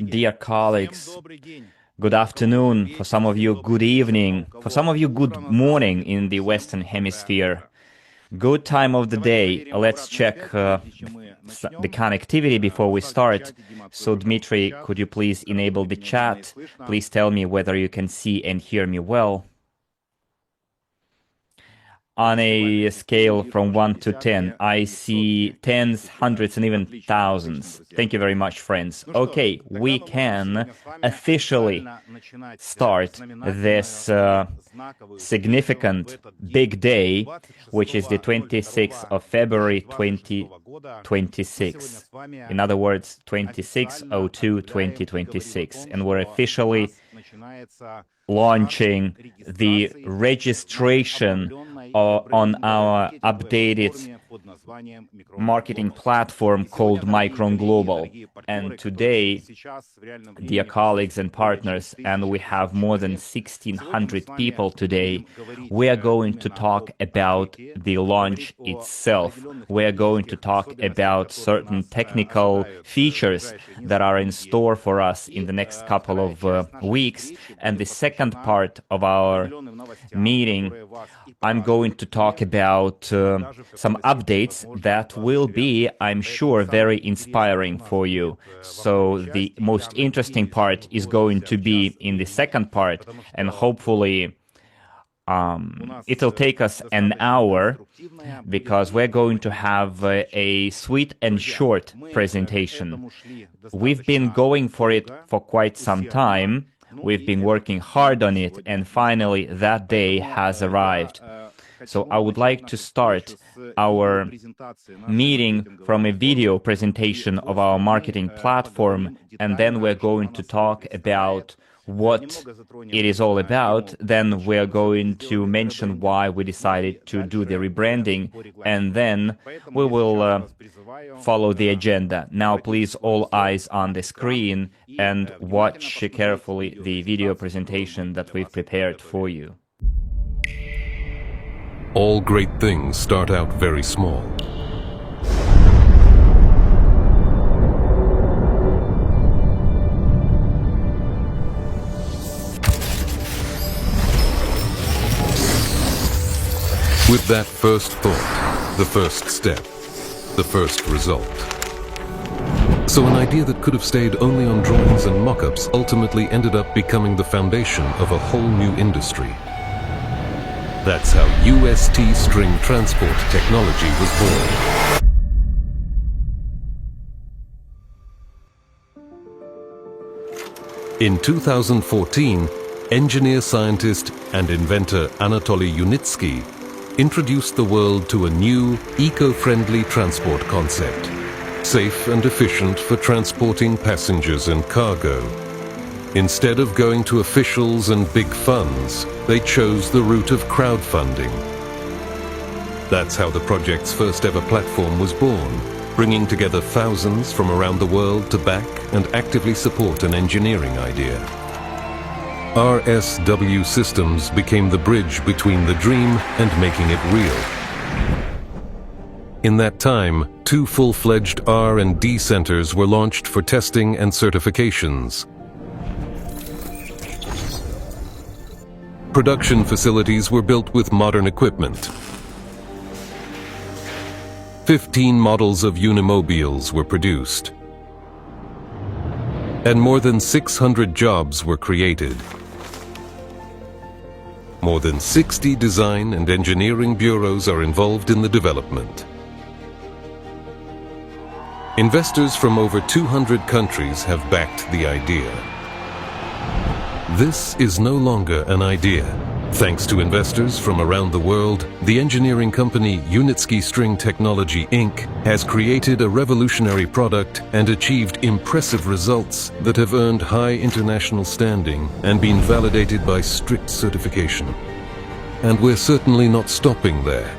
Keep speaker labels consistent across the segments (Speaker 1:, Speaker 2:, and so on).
Speaker 1: Dear colleagues, good afternoon. For some of you, good evening. For some of you, good morning in the Western Hemisphere. Good time of the day. Let's check the connectivity before we start. So, Dmitry, could you please enable the chat? Please tell me whether you can see and hear me well. On a scale from 1 to 10, I see tens, hundreds, and even thousands. Thank you very much, friends. Okay, we can officially start this significant big day, which is the 26th of February 2026. In other words, 26/02/2026. And we're officially launching the registration on our updated marketing platform called Micron Global. And today, dear colleagues and partners, and we have more than 1,600 people today, we are going to talk about the launch itself. We are going to talk about certain technical features that are in store for us in the next couple of weeks. And the second part of our meeting, I'm going to talk about some updates that will be, I'm sure, very inspiring for you. So the most interesting part is going to be in the second part, and hopefully it'll take us an hour, because we're going to have a sweet and short presentation. We've been going for it for quite some time. We've been working hard on it, and finally that day has arrived. So I would like to start our meeting from a video presentation of our marketing platform, and then we're going to talk about what it is all about. Then we're going to mention why we decided to do the rebranding, and then we will follow the agenda. Now, please, all eyes on the screen and watch carefully the video presentation that we've prepared for you.
Speaker 2: All great things start out very small. With that first thought, the first step, the first result. So an idea that could have stayed only on drawings and mock-ups ultimately ended up becoming the foundation of a whole new industry. That's how UST string transport technology was born. In 2014, engineer, scientist, and inventor Anatoly Unitsky introduced the world to a new, eco-friendly transport concept, safe and efficient for transporting passengers and cargo. Instead of going to officials and big funds, they chose the route of crowdfunding. That's how the project's first ever platform was born, bringing together thousands from around the world to back and actively support an engineering idea. RSW Systems became the bridge between the dream and making it real. In that time, 2 full-fledged R&D centers were launched for testing and certifications. Production facilities were built with modern equipment. 15 models of Unimobiles were produced. And more than 600 jobs were created. More than 60 design and engineering bureaus are involved in the development. Investors from over 200 countries have backed the idea. This is no longer an idea. Thanks to investors from around the world, the engineering company Unitsky String Technology Inc. has created a revolutionary product and achieved impressive results that have earned high international standing and been validated by strict certification. And we're certainly not stopping there.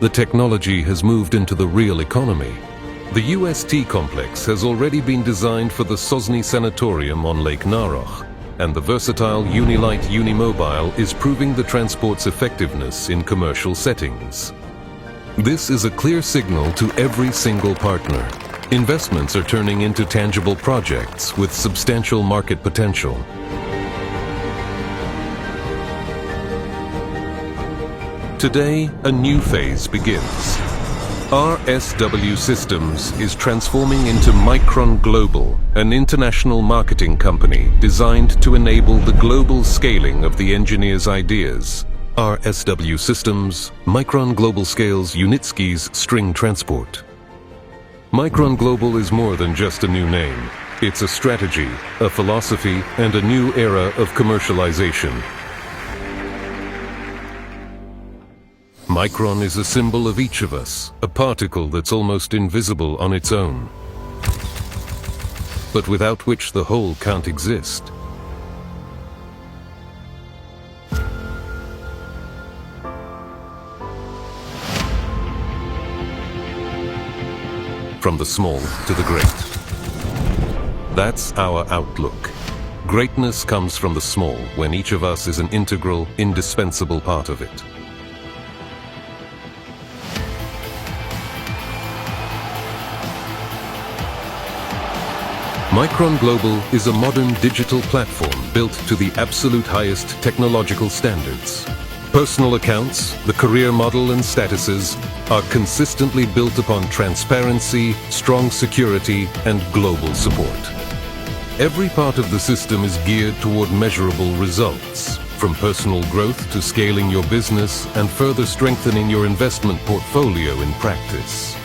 Speaker 2: The technology has moved into the real economy. The UST complex has already been designed for the Sosny Sanatorium on Lake Naroch, and the versatile Unilight Unimobile is proving the transport's effectiveness in commercial settings. This is a clear signal to every single partner. Investments are turning into tangible projects with substantial market potential. Today, a new phase begins. RSW Systems is transforming into Micron Global, an international marketing company designed to enable the global scaling of the engineer's ideas. RSW Systems, Micron Global scales Unitsky's string transport. Micron Global is more than just a new name. It's a strategy, a philosophy, and a new era of commercialization. Micron is a symbol of each of us, a particle that's almost invisible on its own, but without which the whole can't exist. From the small to the great. That's our outlook. Greatness comes from the small, when each of us is an integral, indispensable part of it. Micron Global is a modern digital platform built to the absolute highest technological standards. Personal accounts, the career model and statuses are consistently built upon transparency, strong security, and global support. Every part of the system is geared toward measurable results, from personal growth to scaling your business and further strengthening your investment portfolio in practice.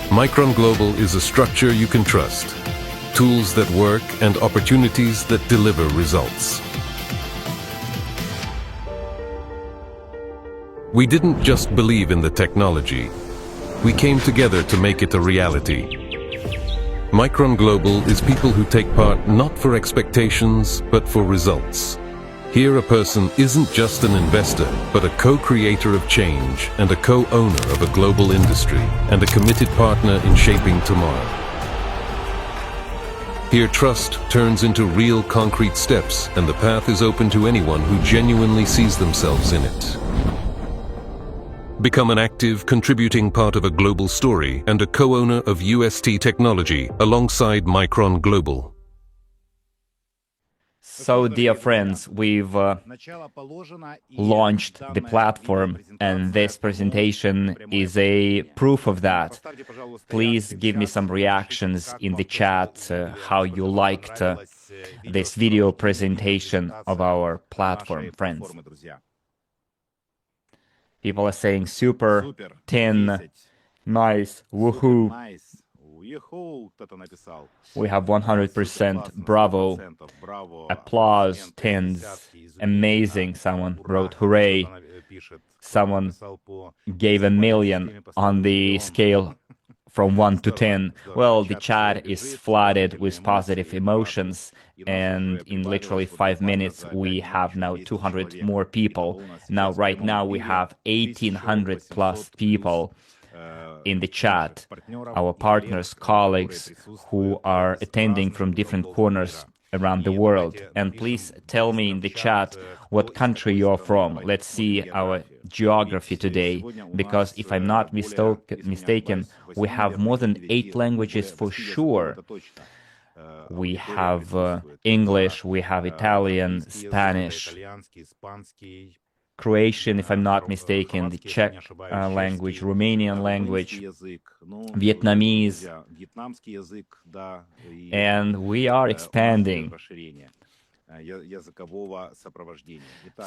Speaker 2: Micron Global is a structure you can trust, tools that work and opportunities that deliver results. We didn't just believe in the technology, we came together to make it a reality. Micron Global is people who take part not for expectations, but for results. Here a person isn't just an investor, but a co-creator of change and a co-owner of a global industry and a committed partner in shaping tomorrow. Here trust turns into real concrete steps and the path is open to anyone who genuinely sees themselves in it. Become an active, contributing part of a global story and a co-owner of UST technology alongside Micron Global.
Speaker 1: So, dear friends, we've launched the platform, and this presentation is a proof of that. Please give me some reactions in the chat, how you liked this video presentation of our platform, friends. People are saying super, 10, nice, woohoo. We have 100% bravo, applause, tens, amazing, someone wrote hooray, someone gave 1,000,000 on the scale from 1 to 10. Well, the chat is flooded with positive emotions, and in literally 5 minutes we have now 200 more people. Now, right now we have 1,800 plus people in the chat, our partners, colleagues who are attending from different corners around the world. And please tell me in the chat what country you're from. Let's see our geography today, because if I'm not mistaken, we have more than 8 languages for sure. We have English, we have Italian, Spanish, Croatian, if I'm not mistaken, the Czech language, Romanian language, Vietnamese, and we are expanding.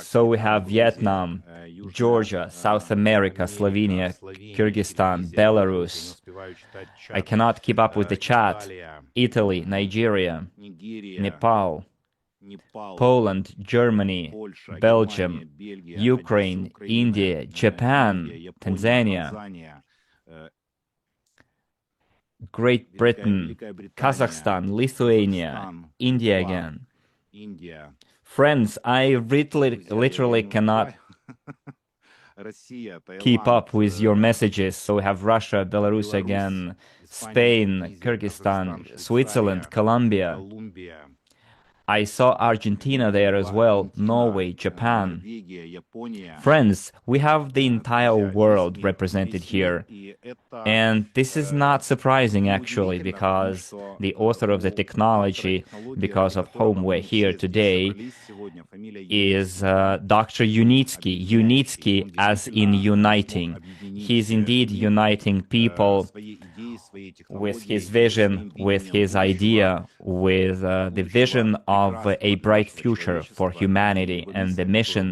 Speaker 1: So we have Vietnam, Georgia, South America, Slovenia, Kyrgyzstan, Belarus. I cannot keep up with the chat. Italy, Nigeria, Nepal, Poland, Germany, Belgium, Ukraine, India, Japan, Tanzania, Great Britain, Kazakhstan, Lithuania, India again. Friends, I literally cannot keep up with your messages. So we have Russia, Belarus again, Spain, Kyrgyzstan, Switzerland, Colombia. I saw Argentina there as well, Norway, Japan. Friends, we have the entire world represented here. And this is not surprising, actually, because the author of the technology, because of whom we're here today, is Dr. Unitsky. Unitsky as in uniting. He's indeed uniting people with his vision, with his idea, with the vision of a bright future for humanity. And the mission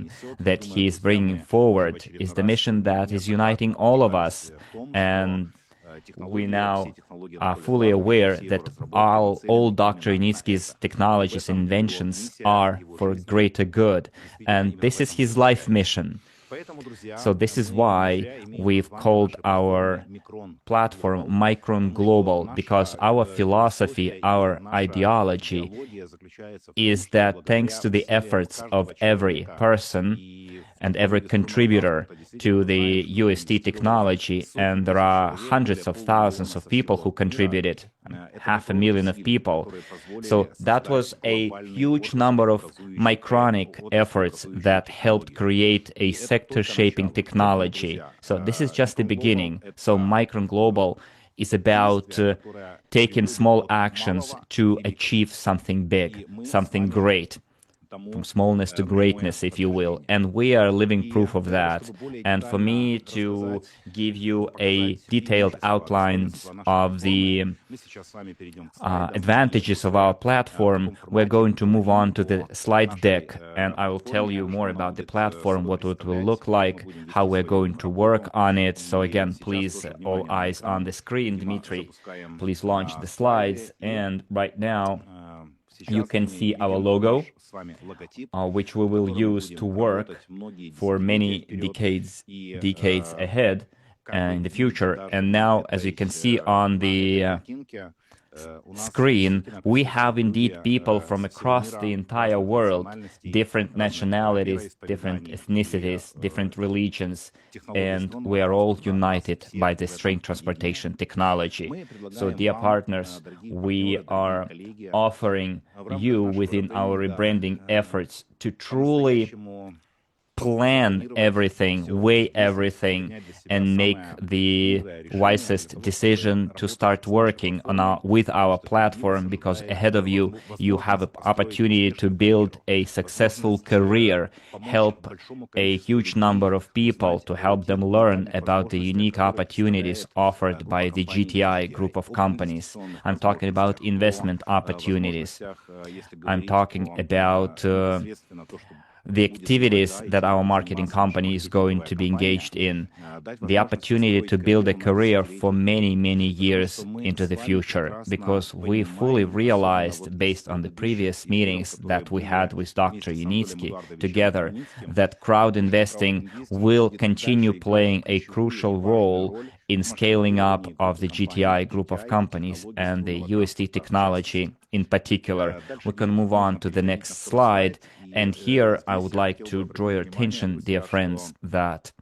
Speaker 1: that he is bringing forward is the mission that is uniting all of us. And we now are fully aware that all Dr. Unitsky's technologies and inventions are for greater good. And this is his life mission. So this is why we've called our platform Micron Global, because our philosophy, our ideology is that thanks to the efforts of every person and every contributor to the UST technology, and there are hundreds of thousands of people who contributed, 500,000 of people. So that was a huge number of micronic efforts that helped create a sector-shaping technology. So this is just the beginning. So Micron Global is about taking small actions to achieve something big, something great. From smallness to greatness, if you will. And we are living proof of that. And for me to give you a detailed outline of the advantages of our platform, we're going to move on to the slide deck, and I will tell you more about the platform, what it will look like, how we're going to work on it. So again, please, all eyes on the screen. Dmitry, please launch the slides. And right now, you can see our logo, which we will use to work for many decades ahead in the future. And now, as you can see on the screen, we have indeed people from across the entire world, different nationalities, different ethnicities, different religions, and we are all united by the string transportation technology. So, dear partners, we are offering you within our rebranding efforts to truly plan everything, weigh everything, and make the wisest decision to start working on with our platform, because ahead of you, you have an opportunity to build a successful career, help a huge number of people, to help them learn about the unique opportunities offered by the GTI group of companies. I'm talking about investment opportunities. I'm talking about the activities that our marketing company is going to be engaged in, the opportunity to build a career for many, many years into the future, because we fully realized, based on the previous meetings that we had with Dr. Unitsky together, that crowd investing will continue playing a crucial role in scaling up of the GTI group of companies and the UST technology in particular. We can move on to the next slide. And here I would like to draw your attention, dear friends, that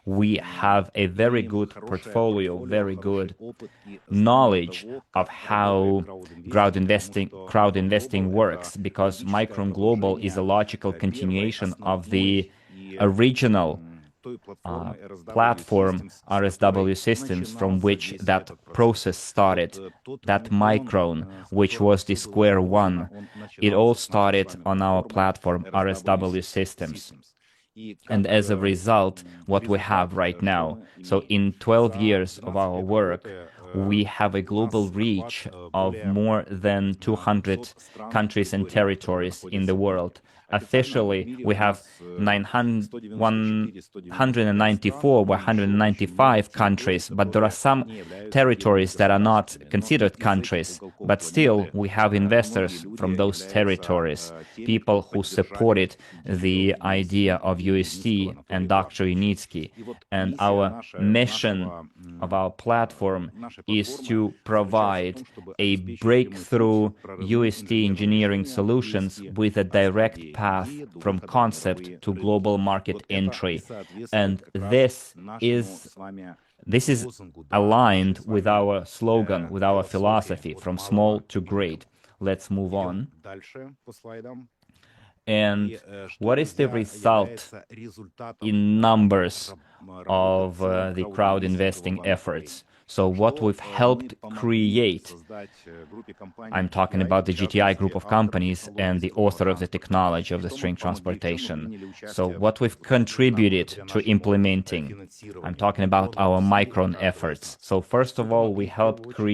Speaker 1: we have a very good portfolio, very good knowledge of how crowd investing works, because Micron Global is a logical continuation of the original platform RSW systems from which that process started, that Micron, which was the square one. It all started on our platform RSW systems. And as a result, what we have right now, so in 12 years of our work, we have a global reach of more than 200 countries and territories in the world. Officially, we have 194, 195 countries, but there are some territories that are not considered countries. But still, we have investors from those territories, people who supported the idea of UST and Dr. Unitsky. And our mission of our platform is to provide a breakthrough UST engineering solutions with a direct path from concept to global market entry. And this is aligned with our slogan, with our philosophy, from small to great. Let's move on. And what is the result in numbers of the crowd investing efforts? So what we've helped create, I'm talking about the GTI group of companies and the author of the technology of the string transportation. So what we've contributed to implementing, I'm talking about our Micron efforts. So first of all, we helped Dr.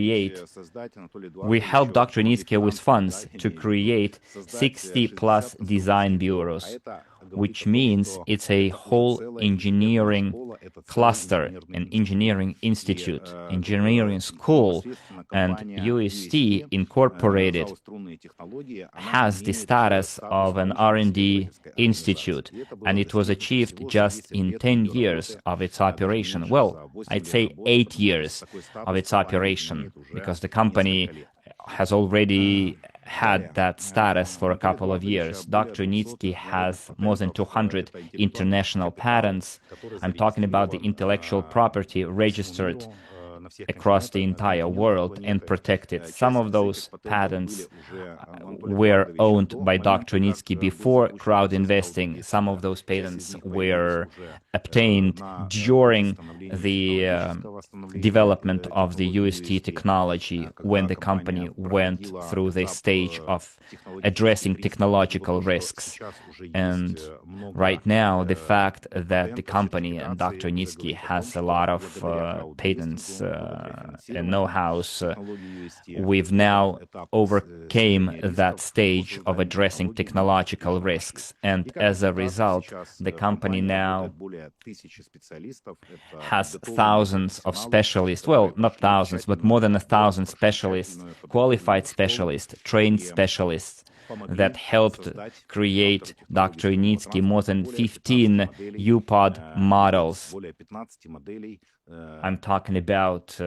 Speaker 1: Unitsky with funds to create 60 plus design bureaus, which means it's a whole engineering cluster, an engineering institute, engineering school, and UST Incorporated has the status of an R&D institute, and it was achieved just in 10 years of its operation. Well, I'd say 8 years of its operation, because the company has already had that status for a couple of years. Dr. Unitsky has more than 200 international patents. I'm talking about the intellectual property registered across the entire world and protected. Some of those patents were owned by Dr. Unitsky before crowd investing. Some of those patents were obtained during the development of the UST technology when the company went through the stage of addressing technological risks. And right now, the fact that the company and Dr. Unitsky has a lot of patents and know-hows, we've now overcame that stage of addressing technological risks. And as a result, the company now has thousands of specialists, well, not thousands, but more than 1,000 specialists, qualified specialists, trained specialists that helped create Dr. Unitsky more than 15 U-Pod models. I'm talking about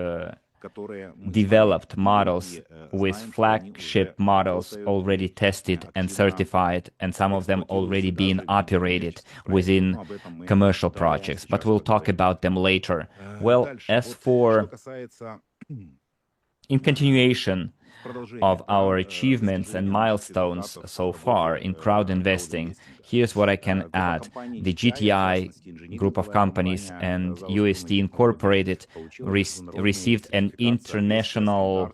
Speaker 1: developed models with flagship models already tested and certified, and some of them already being operated within commercial projects. But we'll talk about them later. Well, as for in continuation of our achievements and milestones so far in crowd investing, here's what I can add. The GTI group of companies and UST Incorporated received an international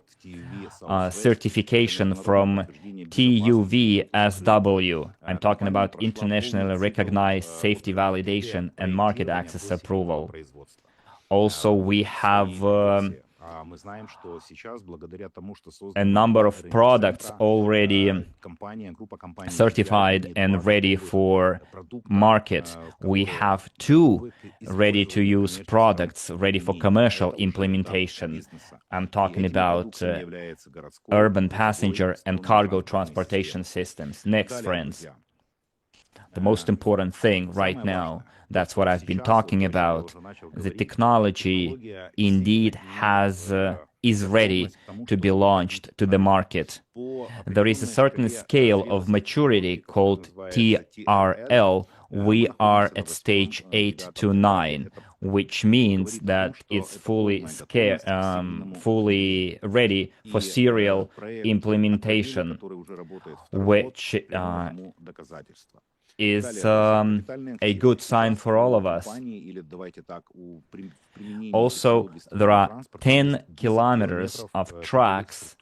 Speaker 1: certification from TÜV-SW. I'm talking about internationally recognized safety validation and market access approval. Also, we have a number of products already certified and ready for market. We have 2 ready-to-use products ready for commercial implementation. I'm talking about urban passenger and cargo transportation systems. Next, friends. The most important thing right now, that's what I've been talking about. The technology indeed is ready to be launched to the market. There is a certain scale of maturity called TRL. We are at stage 8 to 9, which means that it's fully ready for serial implementation, which is a good sign for all of us. Also, there are 10 kilometers of tracks,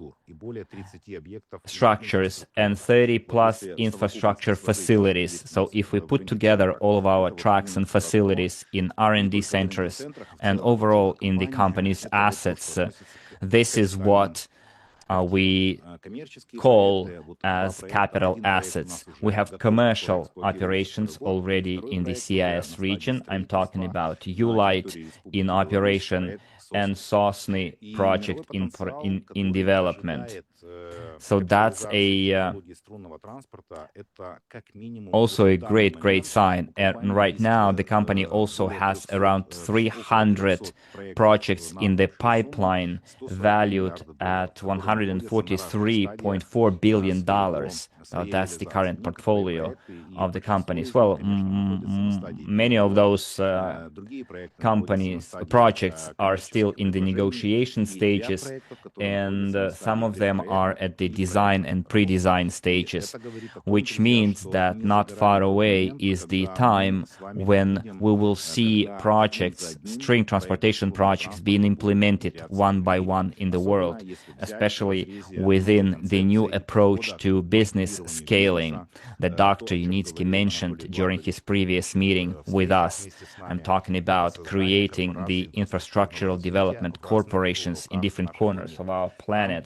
Speaker 1: structures, and 30 plus infrastructure facilities. So if we put together all of our tracks and facilities in R&D centers and overall in the company's assets, this is what we call as capital assets. We have commercial operations already in the CIS region. I'm talking about Ulight in operation and Sosny project in development. So that's also a great sign. And right now, the company also has around 300 projects in the pipeline valued at $143.4 billion. That's the current portfolio of the companies. Well, many of those projects are still in the negotiation stages, and some of them are are at the design and pre-design stages, which means that not far away is the time when we will see projects, string transportation projects, being implemented one by one in the world, especially within the new approach to business scaling that Dr. Unitsky mentioned during his previous meeting with us. I'm talking about creating the infrastructural development corporations in different corners of our planet.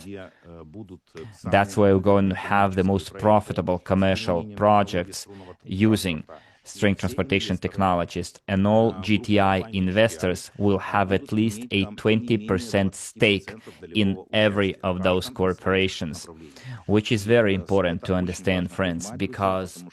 Speaker 1: That's where we're going to have the most profitable commercial projects using string transportation technologies, and all GTI investors will have at least a 20% stake in every of those corporations, which is very important to understand, friends, because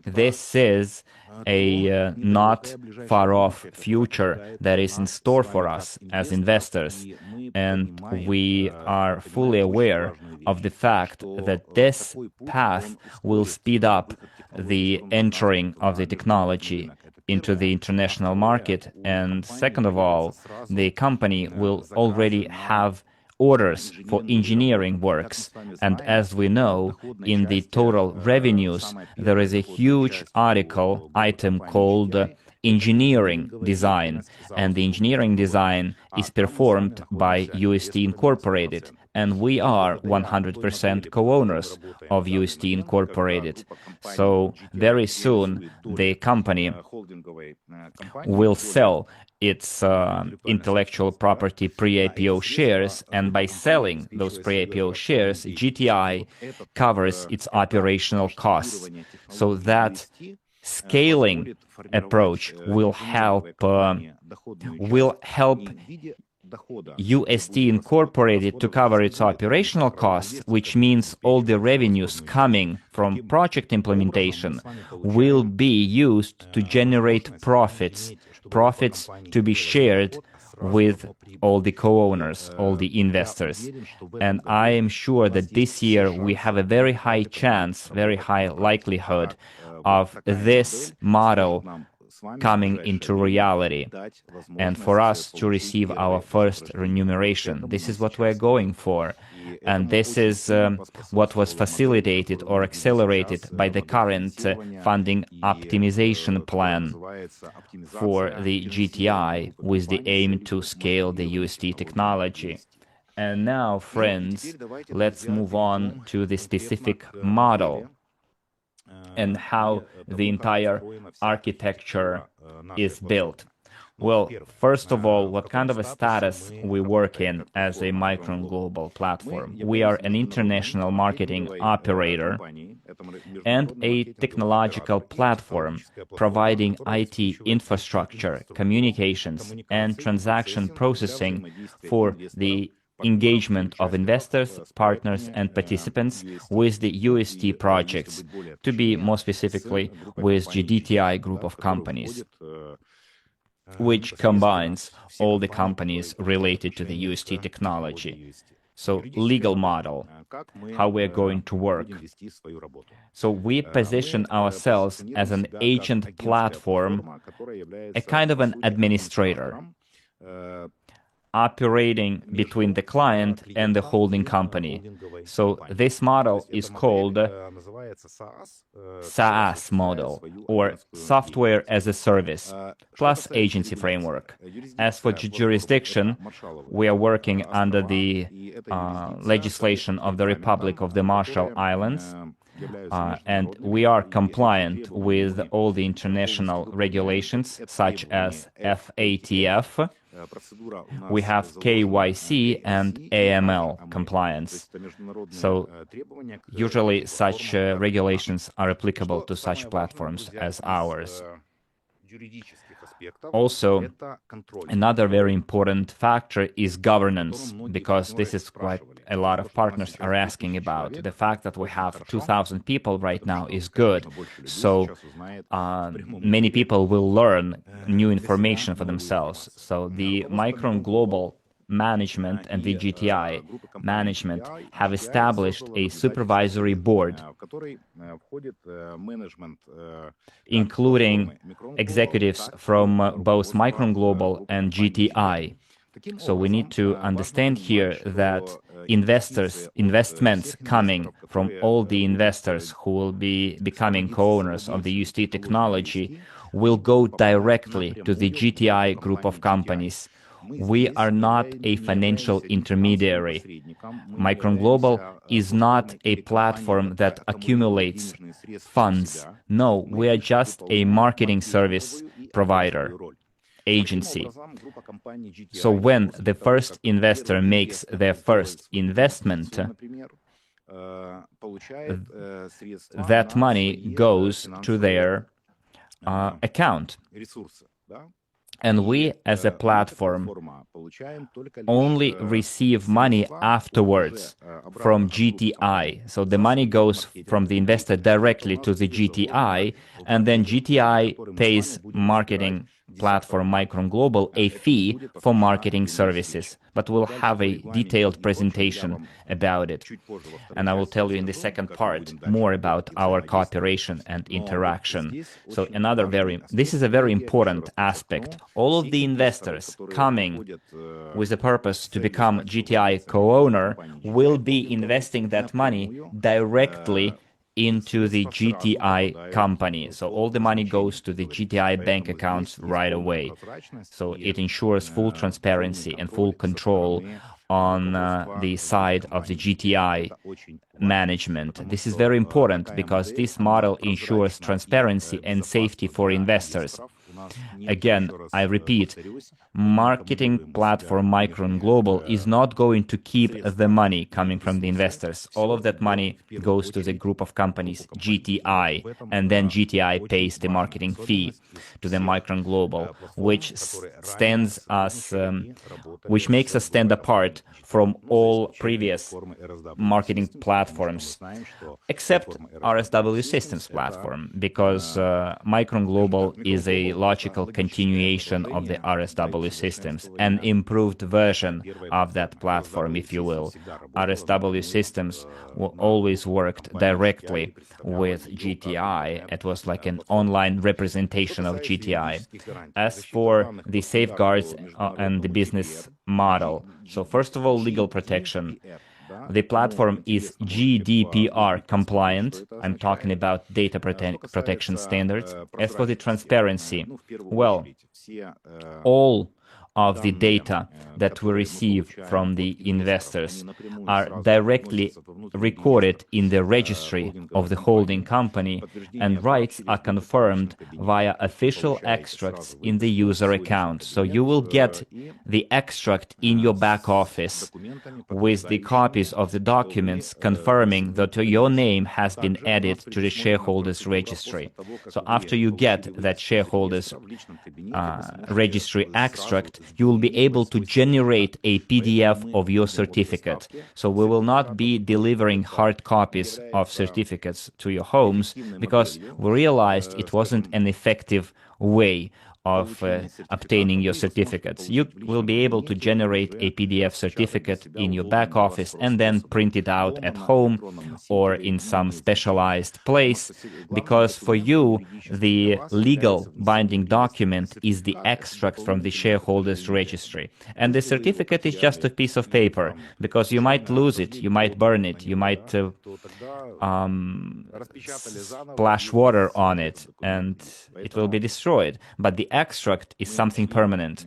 Speaker 1: this is a not far off future that is in store for us as investors, and we are fully aware of the fact that this path will speed up the entering of the technology into the international market. And second of all, the company will already have orders for engineering works. And as we know, in the total revenues, there is a huge item called engineering design, and the engineering design is performed by UST Incorporated, and we are 100% co-owners of UST Incorporated. So very soon the company will sell its intellectual property pre-IPO shares, and by selling those pre-IPO shares, GTI covers its operational costs. So that scaling approach will help UST Incorporated to cover its operational costs, which means all the revenues coming from project implementation will be used to generate profits to be shared with all the co-owners, all the investors. And I am sure that this year we have a very high chance, very high likelihood of this model coming into reality, and for us to receive our first remuneration. This is what we're going for, and this is what was facilitated or accelerated by the current funding optimization plan for the GTI, with the aim to scale the UST technology. And now, friends, let's move on to the specific model and how the entire architecture is built. Well, first of all, what kind of a status we work in as a Micron Global platform? We are an international marketing operator and a technological platform providing IT infrastructure, communications, and transaction processing for the engagement of investors, partners, and participants with the UST projects, to be more specifically with GDTI group of companies, which combines all the companies related to the UST technology. So, legal model, how we're going to work. So we position ourselves as an agent platform, a kind of an administrator, operating between the client and the holding company. So this model is called SaaS model, or software as a service, plus agency framework. As for jurisdiction, we are working under the legislation of the Republic of the Marshall Islands, and we are compliant with all the international regulations such as FATF. We have KYC and AML compliance. So usually such regulations are applicable to such platforms as ours. Also, another very important factor is governance, because this is quite a lot of partners are asking about. The fact that we have 2,000 people right now is good, so many people will learn new information for themselves. So the Micron Global management and the GTI management have established a supervisory board, including executives from both Micron Global and GTI. So we need to understand here that investments coming from all the investors who will be becoming co-owners of the UST technology will go directly to the GTI group of companies. We are not a financial intermediary. Micron Global is not a platform that accumulates funds. No, we are just a marketing service provider, agency. So when the first investor makes their first investment, that money goes to their account. And we, as a platform, only receive money afterwards from GTI. So the money goes from the investor directly to the GTI, and then GTI pays marketing platform Micron Global a fee for marketing services. But we'll have a detailed presentation about it. And I will tell you in the second part more about our cooperation and interaction. So this is a very important aspect. All of the investors coming with the purpose to become GTI co-owner will be investing that money directly into the GTI company. So all the money goes to the GTI bank accounts right away. So it ensures full transparency and full control on the side of the GTI management. This is very important because this model ensures transparency and safety for investors. Again, I repeat, marketing platform Micron Global is not going to keep the money coming from the investors. All of that money goes to the group of companies, GTI, and then GTI pays the marketing fee to the Micron Global, which makes us stand apart from all previous marketing platforms, except RSW Systems platform, because Micron Global is a logical continuation of the RSW Systems, an improved version of that platform, if you will. RSW Systems always worked directly with GTI. It was like an online representation of GTI. As for the safeguards and the business model, so first of all, legal protection. The platform is GDPR compliant. I'm talking about data protection standards. As for the transparency, well, all of the data that we receive from the investors are directly recorded in the registry of the holding company, and rights are confirmed via official extracts in the user account. So you will get the extract in your back office with the copies of the documents confirming that your name has been added to the shareholders registry. So after you get that shareholders registry extract, you will be able to generate a PDF of your certificate. So we will not be delivering hard copies of certificates to your homes because we realized it wasn't an effective way of obtaining your certificates. You will be able to generate a PDF certificate in your back office and then print it out at home or in some specialized place, because for you, the legal binding document is the extract from the shareholders registry. And the certificate is just a piece of paper, because you might lose it, you might burn it, you might splash water on it, and it will be destroyed. But the extract is something permanent.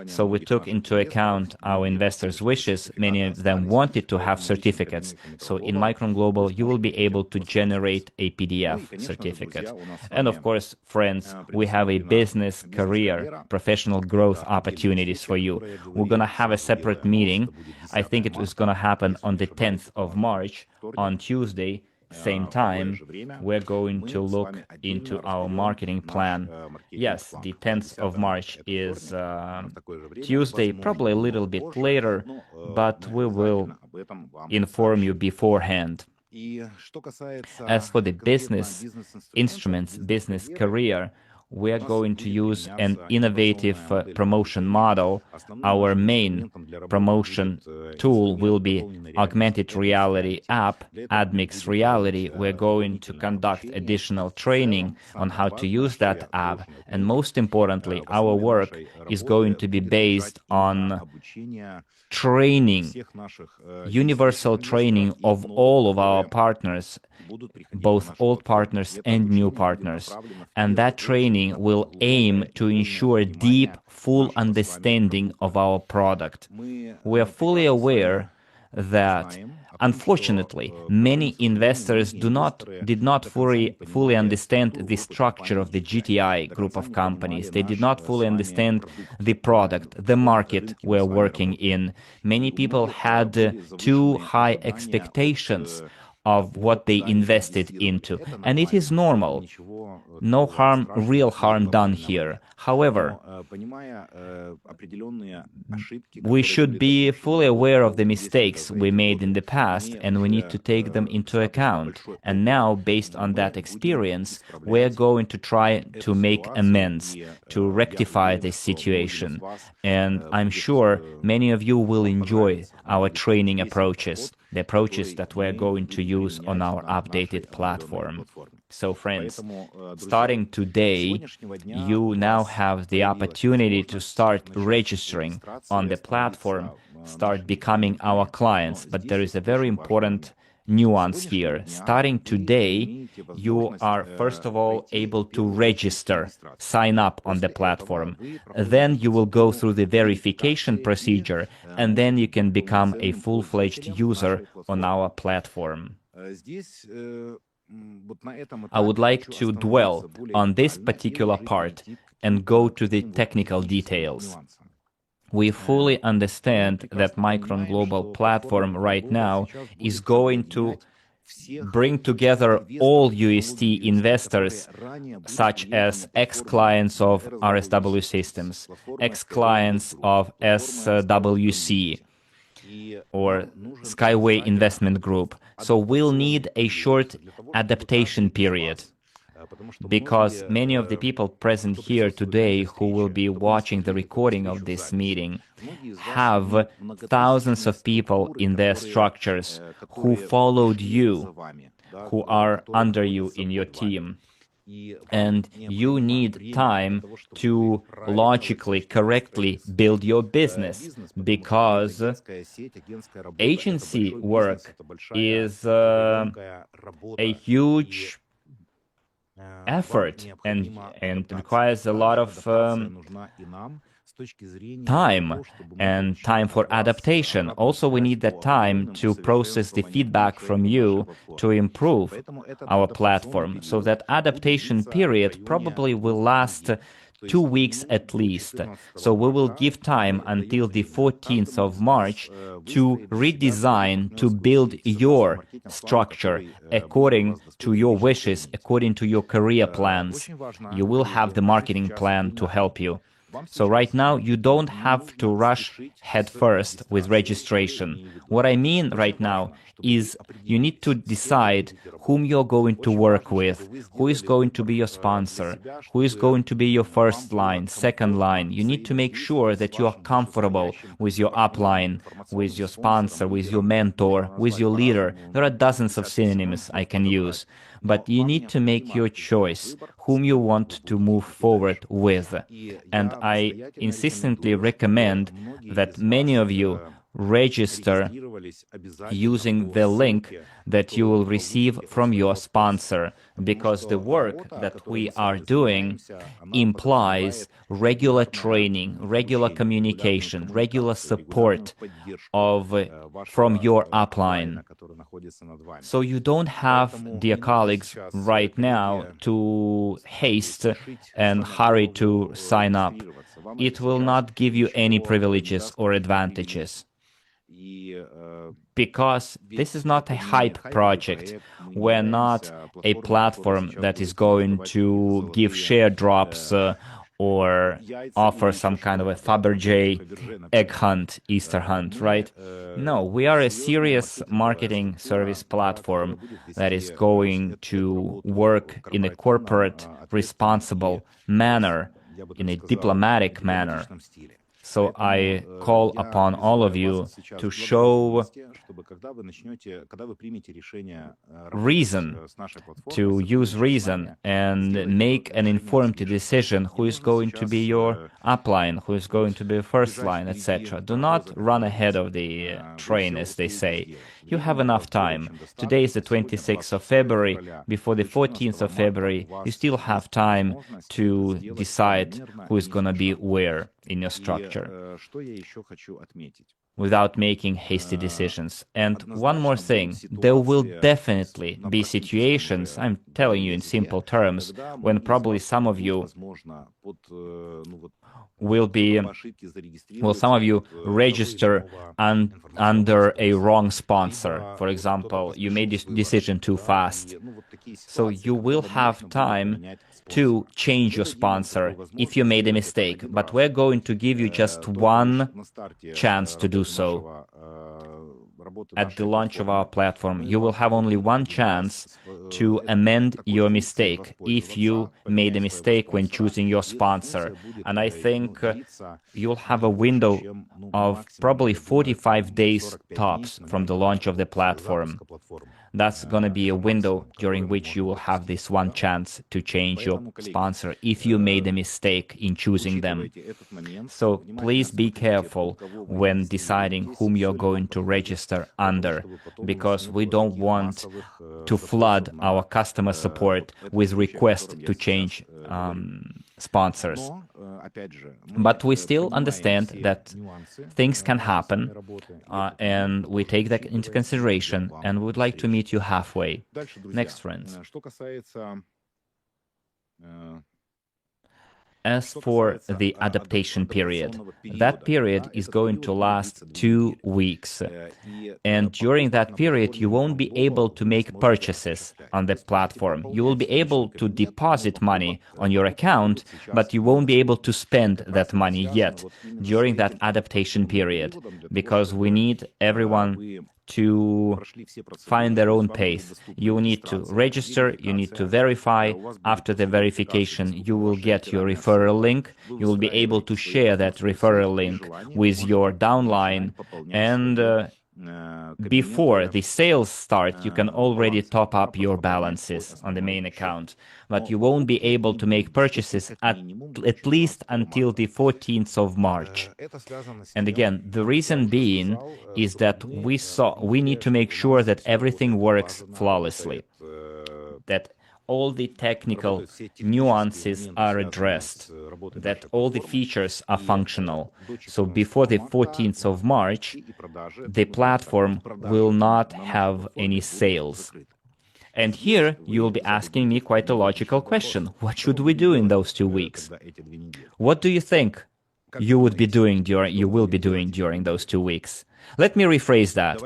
Speaker 1: So we took into account our investors' wishes. Many of them wanted to have certificates. So in Micron Global, you will be able to generate a PDF certificate. And of course, friends, we have a business, career, professional growth opportunities for you. We're going to have a separate meeting. I think it was going to happen on the 10th of March, on Tuesday, same time. We're going to look into our marketing plan. Yes, the 10th of March is Tuesday, probably a little bit later, but we will inform you beforehand. As for the business instruments, business career, we are going to use an innovative promotion model. Our main promotion tool will be augmented reality app, AdMix Reality. We're going to conduct additional training on how to use that app. And most importantly, our work is going to be based on training, universal training of all of our partners, both old partners and new partners. And that training will aim to ensure deep, full understanding of our product. We are fully aware that, unfortunately, many investors did not fully understand the structure of the GTI group of companies. They did not fully understand the product, the market we're working in. Many people had too high expectations of what they invested into, and it is normal. No harm, real harm done here. However, we should be fully aware of the mistakes we made in the past, and we need to take them into account. And now, based on that experience, we're going to try to make amends, to rectify this situation. And I'm sure many of you will enjoy our training approaches, the approaches that we're going to use on our updated platform. So friends, starting today, you now have the opportunity to start registering on the platform, start becoming our clients. But there is a very important nuance here. Starting today, you are first of all able to register, sign up on the platform. Then you will go through the verification procedure, and then you can become a full-fledged user on our platform. I would like to dwell on this particular part and go to the technical details. We fully understand that Micron Global platform right now is going to bring together all UST investors, such as ex-clients of RSW Systems, ex-clients of SWC, or Skyway Investment Group. So we'll need a short adaptation period, because many of the people present here today who will be watching the recording of this meeting have thousands of people in their structures who followed you, who are under you in your team. And you need time to logically, correctly build your business, because agency work is a huge effort and requires a lot of time and time for adaptation. Also, we need that time to process the feedback from you to improve our platform. So that adaptation period probably will last 2 weeks at least. So we will give time until the 14th of March to redesign, to build your structure according to your wishes, according to your career plans. You will have the marketing plan to help you. So right now, you don't have to rush headfirst with registration. What I mean right now is you need to decide whom you're going to work with, who is going to be your sponsor, who is going to be your first line, second line. You need to make sure that you are comfortable with your upline, with your sponsor, with your mentor, with your leader. There are dozens of synonyms I can use. But you need to make your choice, whom you want to move forward with. And I insistently recommend that many of you register using the link that you will receive from your sponsor, because the work that we are doing implies regular training, regular communication, regular support from your upline. So you don't have, dear colleagues, right now to haste and hurry to sign up. It will not give you any privileges or advantages, because this is not a hype project. We're not a platform that is going to give share drops or offer some kind of a Fabergé egg hunt, Easter hunt, right? No, we are a serious marketing service platform that is going to work in a corporate, responsible manner, in a diplomatic manner. So I call upon all of you to show reason, to use reason and make an informed decision who is going to be your upline, who is going to be first line, etc. Do not run ahead of the train, as they say. You have enough time. Today is the 26th of February. Before the 14th of February, you still have time to decide who is going to be where in your structure without making hasty decisions. And one more thing, there will definitely be situations, I'm telling you in simple terms, when probably some of you will be, well, some of you register under a wrong sponsor. For example, you made this decision too fast. So you will have time to change your sponsor if you made a mistake, but we're going to give you just one chance to do so. At the launch of our platform, you will have only one chance to amend your mistake if you made a mistake when choosing your sponsor. And I think you'll have a window of probably 45 days tops from the launch of the platform. That's going to be a window during which you will have this one chance to change your sponsor if you made a mistake in choosing them. So please be careful when deciding whom you're going to register under, because we don't want to flood our customer support with requests to change sponsors. But we still understand that things can happen, and we take that into consideration, and we would like to meet you halfway. Next, friends. As for the adaptation period, that period is going to last 2 weeks. And during that period, you won't be able to make purchases on the platform. You will be able to deposit money on your account, but you won't be able to spend that money yet during that adaptation period, because we need everyone to find their own pace. You need to register, you need to verify. After the verification, you will get your referral link. You will be able to share that referral link with your downline, and before the sales start, you can already top up your balances on the main account, but you won't be able to make purchases at least until the 14th of March. And again, the reason being is that we need to make sure that everything works flawlessly, that all the technical nuances are addressed, that all the features are functional. So before the 14th of March, the platform will not have any sales. And here you will be asking me quite a logical question. What should we do in those 2 weeks? What do you think you will be doing during those 2 weeks? Let me rephrase that.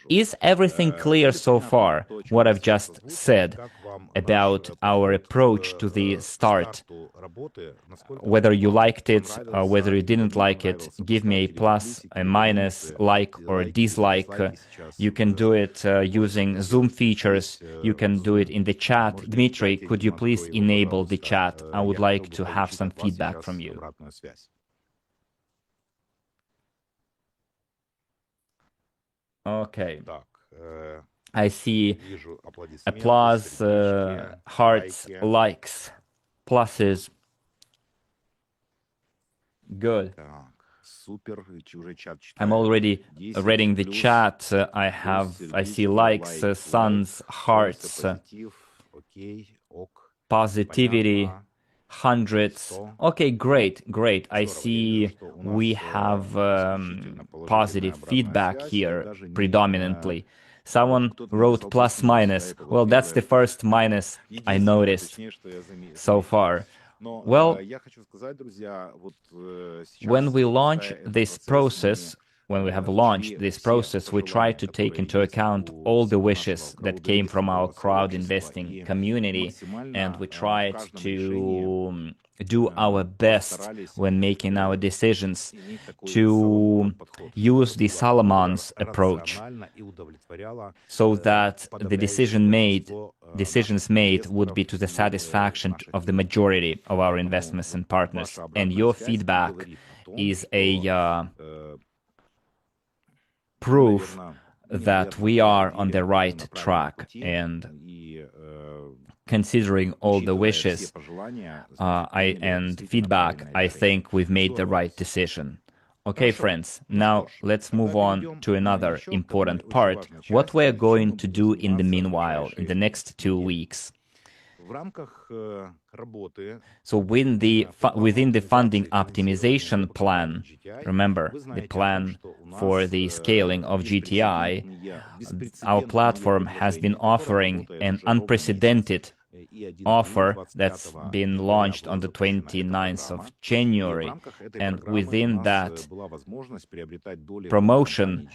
Speaker 1: Is everything clear so far, what I've just said about our approach to the start? Whether you liked it or whether you didn't like it, give me a plus, a minus, like or dislike. You can do it using Zoom features. You can do it in the chat. Dmitry, could you please enable the chat? I would like to have some feedback from you. Okay. I see applause, hearts, likes, pluses. Good. I'm already reading the chat. I see likes, suns, hearts, positivity, hundreds. Okay, great. I see we have positive feedback here predominantly. Someone wrote plus minus. Well, that's the first minus I noticed so far. Well, when we launch this process, when we have launched this process, we try to take into account all the wishes that came from our crowd investing community, and we tried to do our best when making our decisions to use the Solomon's approach so that the decisions made would be to the satisfaction of the majority of our investors and partners. And your feedback is a proof that we are on the right track, and considering all the wishes and feedback, I think we've made the right decision. Okay, friends, now let's move on to another important part, what we're going to do in the meanwhile, in the next 2 weeks. So within the funding optimization plan, remember, the plan for the scaling of GTI, our platform has been offering an unprecedented offer that's been launched on the 29th of January, and within that promotion,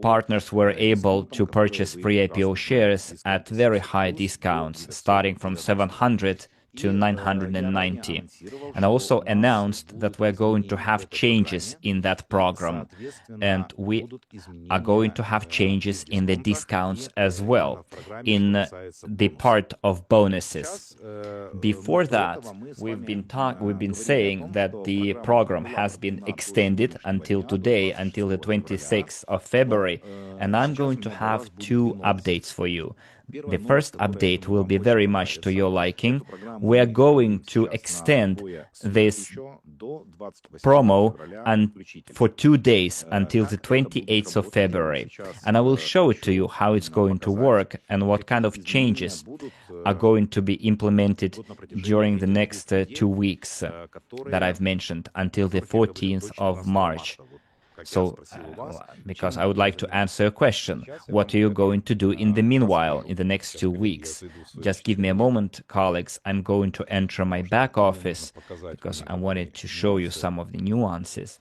Speaker 1: partners were able to purchase pre-IPO shares at very high discounts, starting from 700 to 990. And I also announced that we're going to have changes in that program, and we are going to have changes in the discounts as well, in the part of bonuses. Before that, we've been saying that the program has been extended until today, until the 26th of February, and I'm going to have 2 updates for you. The first update will be very much to your liking. We are going to extend this promo for 2 days until the 28th of February. And I will show it to you how it's going to work and what kind of changes are going to be implemented during the next 2 weeks that I've mentioned until the 14th of March. So, because I would like to answer a question, what are you going to do in the meanwhile, in the next 2 weeks? Just give me a moment, colleagues. I'm going to enter my back office because I wanted to show you some of the nuances.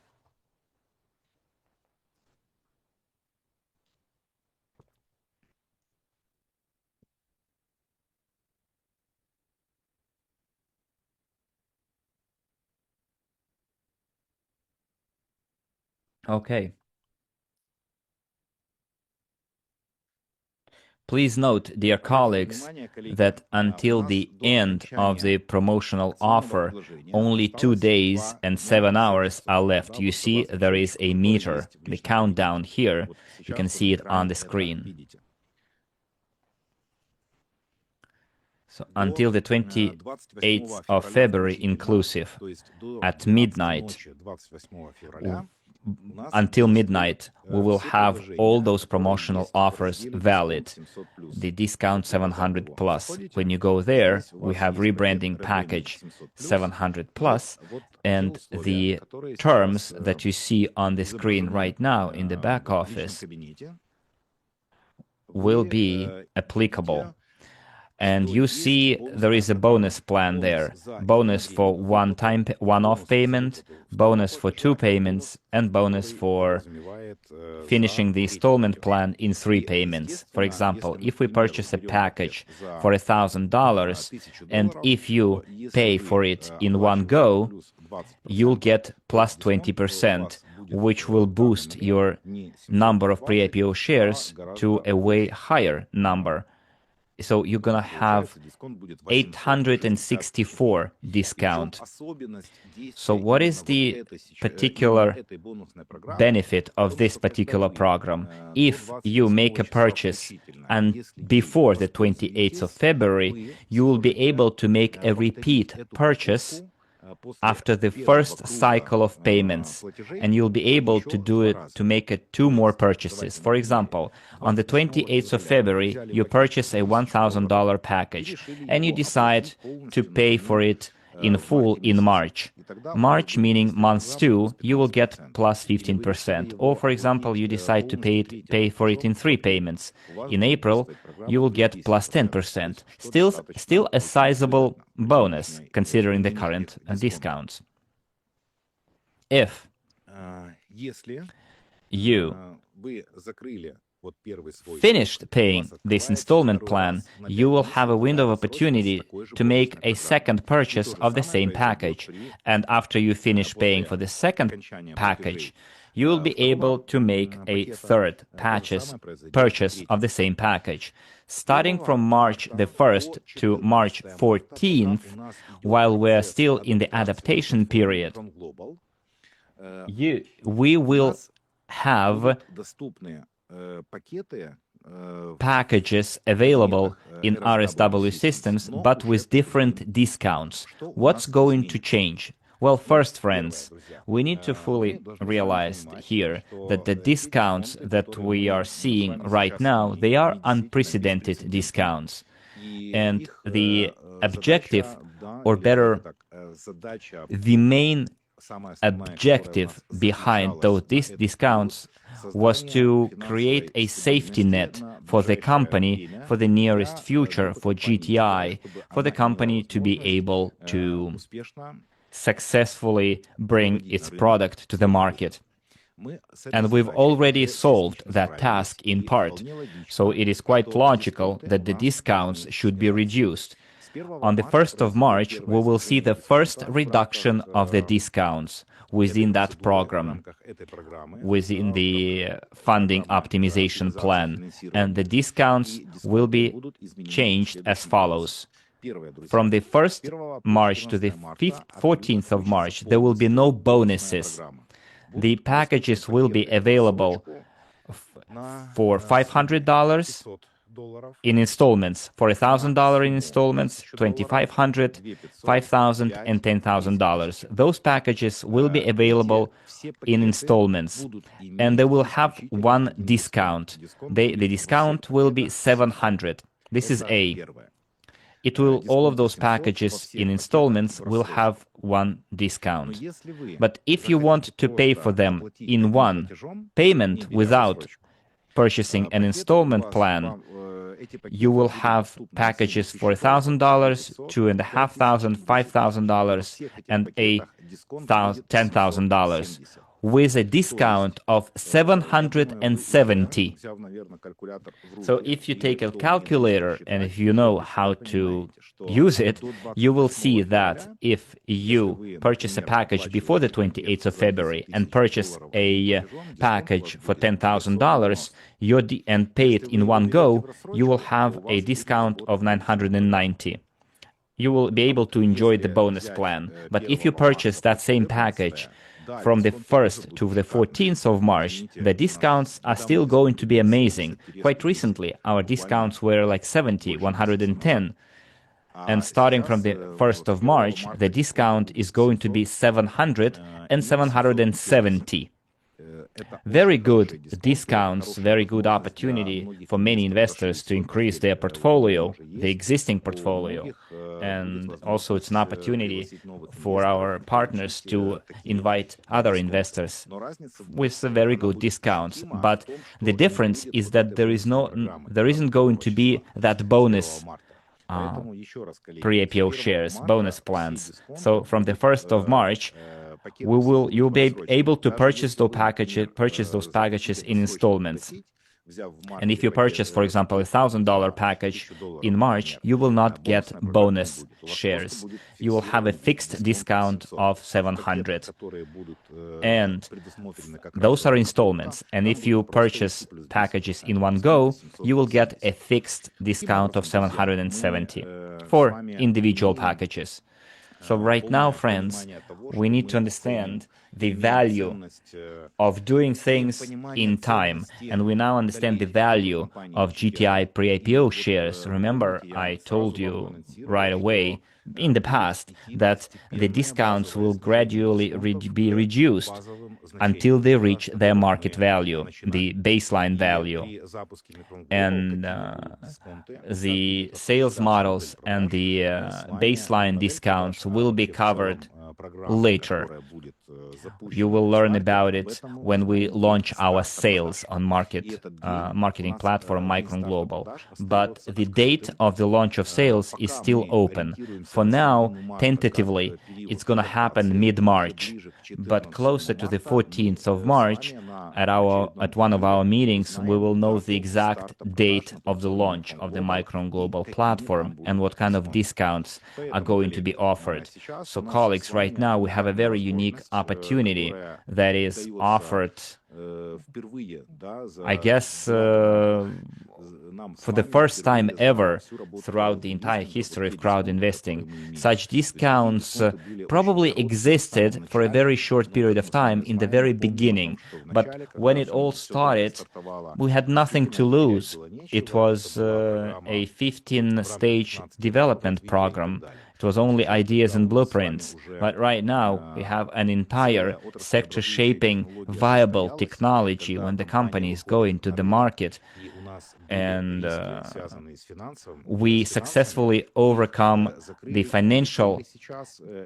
Speaker 1: Okay. Please note, dear colleagues, that until the end of the promotional offer, only 2 days and 7 hours are left. You see, there is a meter, the countdown here. You can see it on the screen. So until the 28th of February inclusive, at midnight, until midnight, we will have all those promotional offers valid. The discount 700 plus. When you go there, we have rebranding package 700 plus, and the terms that you see on the screen right now in the back office will be applicable. And you see there is a bonus plan there. Bonus for one-off payment, bonus for 2 payments, and bonus for finishing the installment plan in 3 payments. For example, if we purchase a package for $1,000, and if you pay for it in one go, you'll get plus 20%, which will boost your number of pre-IPO shares to a way higher number. So you're going to have 864 discount. So what is the particular benefit of this particular program? If you make a purchase and before the 28th of February, you will be able to make a repeat purchase after the first cycle of payments, and you'll be able to do it to make 2 more purchases. For example, on the 28th of February, you purchase a $1,000 package, and you decide to pay for it in full in March. March meaning month 2, you will get plus 15%. Or, for example, you decide to pay for it in 3 payments. In April, you will get plus 10%. Still a sizable bonus, considering the current discounts. If you finished paying this installment plan, you will have a window of opportunity to make a second purchase of the same package. And after you finish paying for the second package, you will be able to make a third purchase of the same package. Starting from March the 1st to March 14th, while we're still in the adaptation period, we will have packages available in RSW systems, but with different discounts. What's going to change? Well, first, friends, we need to fully realize here that the discounts that we are seeing right now, they are unprecedented discounts. And the objective, or better, the main objective behind these discounts was to create a safety net for the company for the nearest future, for GTI, for the company to be able to successfully bring its product to the market. And we've already solved that task in part, so it is quite logical that the discounts should be reduced. On the 1st of March, we will see the first reduction of the discounts within that program, within the funding optimization plan. And the discounts will be changed as follows. From the 1st March to the 14th of March, there will be no bonuses. The packages will be available for $500 in installments, for $1,000 in installments, $2,500, $5,000, and $10,000. Those packages will be available in installments, and they will have one discount. The discount will be $700. This is A. All of those packages in installments will have one discount. But if you want to pay for them in one payment without purchasing an installment plan, you will have packages for $1,000, $2,500, $5,000, and $10,000 with a discount of $770. So if you take a calculator and if you know how to use it, you will see that if you purchase a package before the 28th of February and purchase a package for $10,000 and pay it in one go, you will have a discount of $990. You will be able to enjoy the bonus plan. But if you purchase that same package from the 1st to the 14th of March, the discounts are still going to be amazing. Quite recently, our discounts were like 70, 110. And starting from the 1st of March, the discount is going to be 700 and 770. Very good discounts, very good opportunity for many investors to increase their portfolio, the existing portfolio. And also it's an opportunity for our partners to invite other investors with very good discounts. But the difference is that there isn't going to be that bonus pre-IPO shares, bonus plans. So from the 1st of March, you'll be able to purchase those packages in installments. And if you purchase, for example, $1,000 package in March, you will not get bonus shares. You will have a fixed discount of $700. And those are installments. And if you purchase packages in one go, you will get a fixed discount of $770 for individual packages. So right now, friends, we need to understand the value of doing things in time. And we now understand the value of GTI pre-IPO shares. Remember, I told you right away in the past that the discounts will gradually be reduced until they reach their market value, the baseline value. And the sales models and the baseline discounts will be covered later. You will learn about it when we launch our sales on marketing platform Micron Global. But the date of the launch of sales is still open. For now, tentatively, it's going to happen mid-March. But closer to the 14th of March, at one of our meetings, we will know the exact date of the launch of the Micron Global platform and what kind of discounts are going to be offered. So colleagues, right now we have a very unique opportunity that is offered, I guess, for the first time ever throughout the entire history of crowd investing. Such discounts probably existed for a very short period of time in the very beginning, but when it all started, we had nothing to lose. It was a 15-stage development program. It was only ideas and blueprints. But right now, we have an entire sector-shaping, viable technology when the company is going to the market. And we successfully overcome the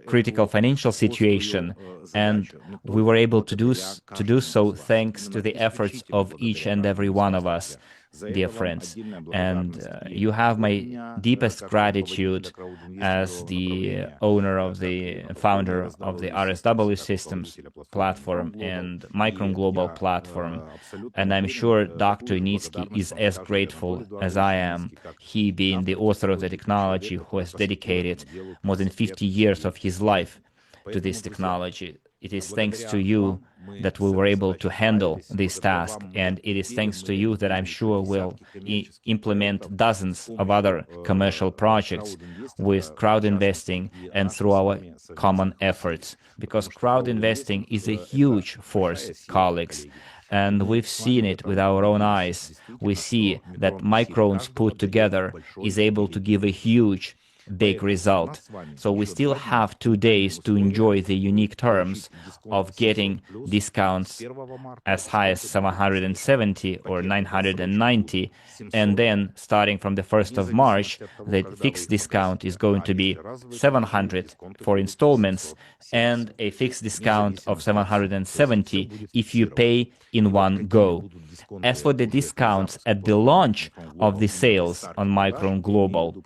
Speaker 1: critical financial situation, and we were able to do so thanks to the efforts of each and every one of us, dear friends. And you have my deepest gratitude as the owner of the founder of the RSW Systems platform and Micron Global platform. And I'm sure Dr. Unitsky is as grateful as I am, he being the author of the technology who has dedicated more than 50 years of his life to this technology. It is thanks to you that we were able to handle this task, and it is thanks to you that I'm sure we'll implement dozens of other commercial projects with crowd investing and through our common efforts. Because crowd investing is a huge force, colleagues, and we've seen it with our own eyes. We see that Microns put together is able to give a huge big result. So we still have 2 days to enjoy the unique terms of getting discounts as high as 770 or 990, and then starting from the 1st of March, the fixed discount is going to be 700 for installments and a fixed discount of 770 if you pay in one go. As for the discounts at the launch of the sales on Micron Global,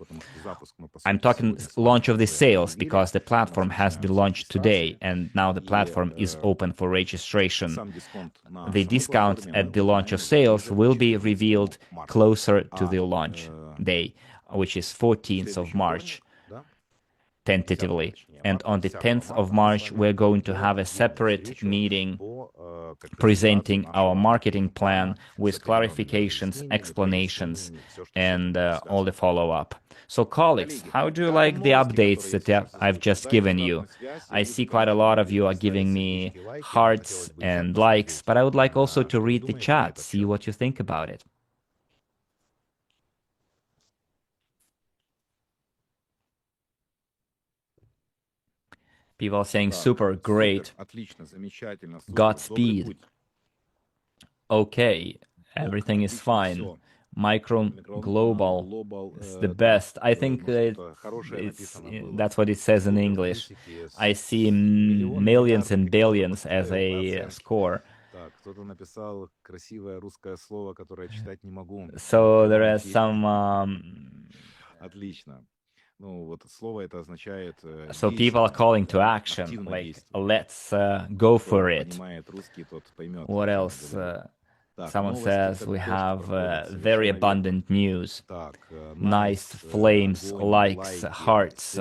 Speaker 1: I'm talking launch of the sales because the platform has been launched today and now the platform is open for registration. The discounts at the launch of sales will be revealed closer to the launch day, which is 14th of March, tentatively. And on the 10th of March, we're going to have a separate meeting presenting our marketing plan with clarifications, explanations, and all the follow-up. So colleagues, how do you like the updates that I've just given you? I see quite a lot of you are giving me hearts and likes, but I would like also to read the chat, see what you think about it. People are saying super, great, Godspeed. Okay, everything is fine. Micron Global is the best. I think that's what it says in English. I see millions and billions as a score. So there are some... So people are calling to action, like, let's go for it. What else? Someone says we have very abundant news. Nice flames, likes, hearts.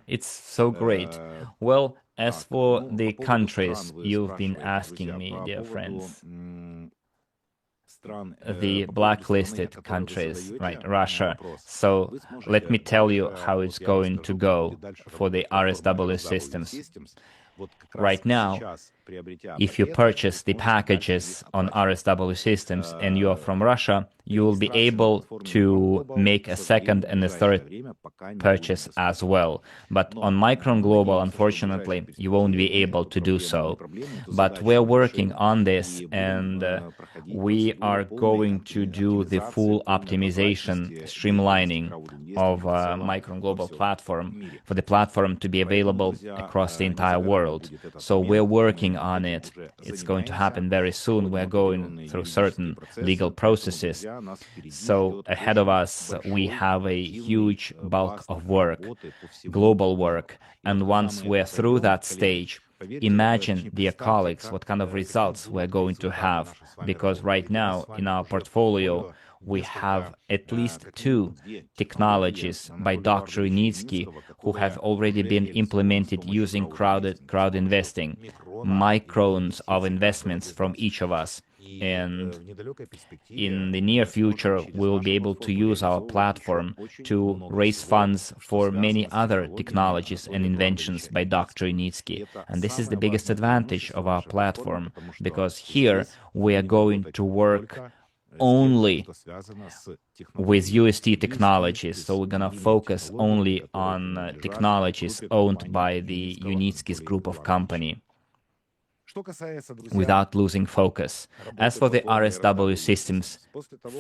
Speaker 1: It's so great. Well, as for the countries you've been asking me, dear friends, the blacklisted countries, right, Russia. So let me tell you how it's going to go for the RSW systems. Right now, if you purchase the packages on RSW systems and you are from Russia, you will be able to make a second and a third purchase as well. But on Micron Global, unfortunately, you won't be able to do so. But we're working on this, and we are going to do the full optimization, streamlining of Micron Global platform for the platform to be available across the entire world. So we're working on it. It's going to happen very soon. We're going through certain legal processes. So ahead of us, we have a huge bulk of work, global work. And once we're through that stage, Imagine, dear colleagues, what kind of results we're going to have, because right now in our portfolio we have at least 2 technologies by Dr. Unitsky who have already been implemented using crowd investing, microns of investments from each of us. And in the near future, we will be able to use our platform to raise funds for many other technologies and inventions by Dr. Unitsky. And this is the biggest advantage of our platform, because here we are going to work only with UST technologies. So we're going to focus only on technologies owned by the Unitsky's group of company, without losing focus. As for the RSW system's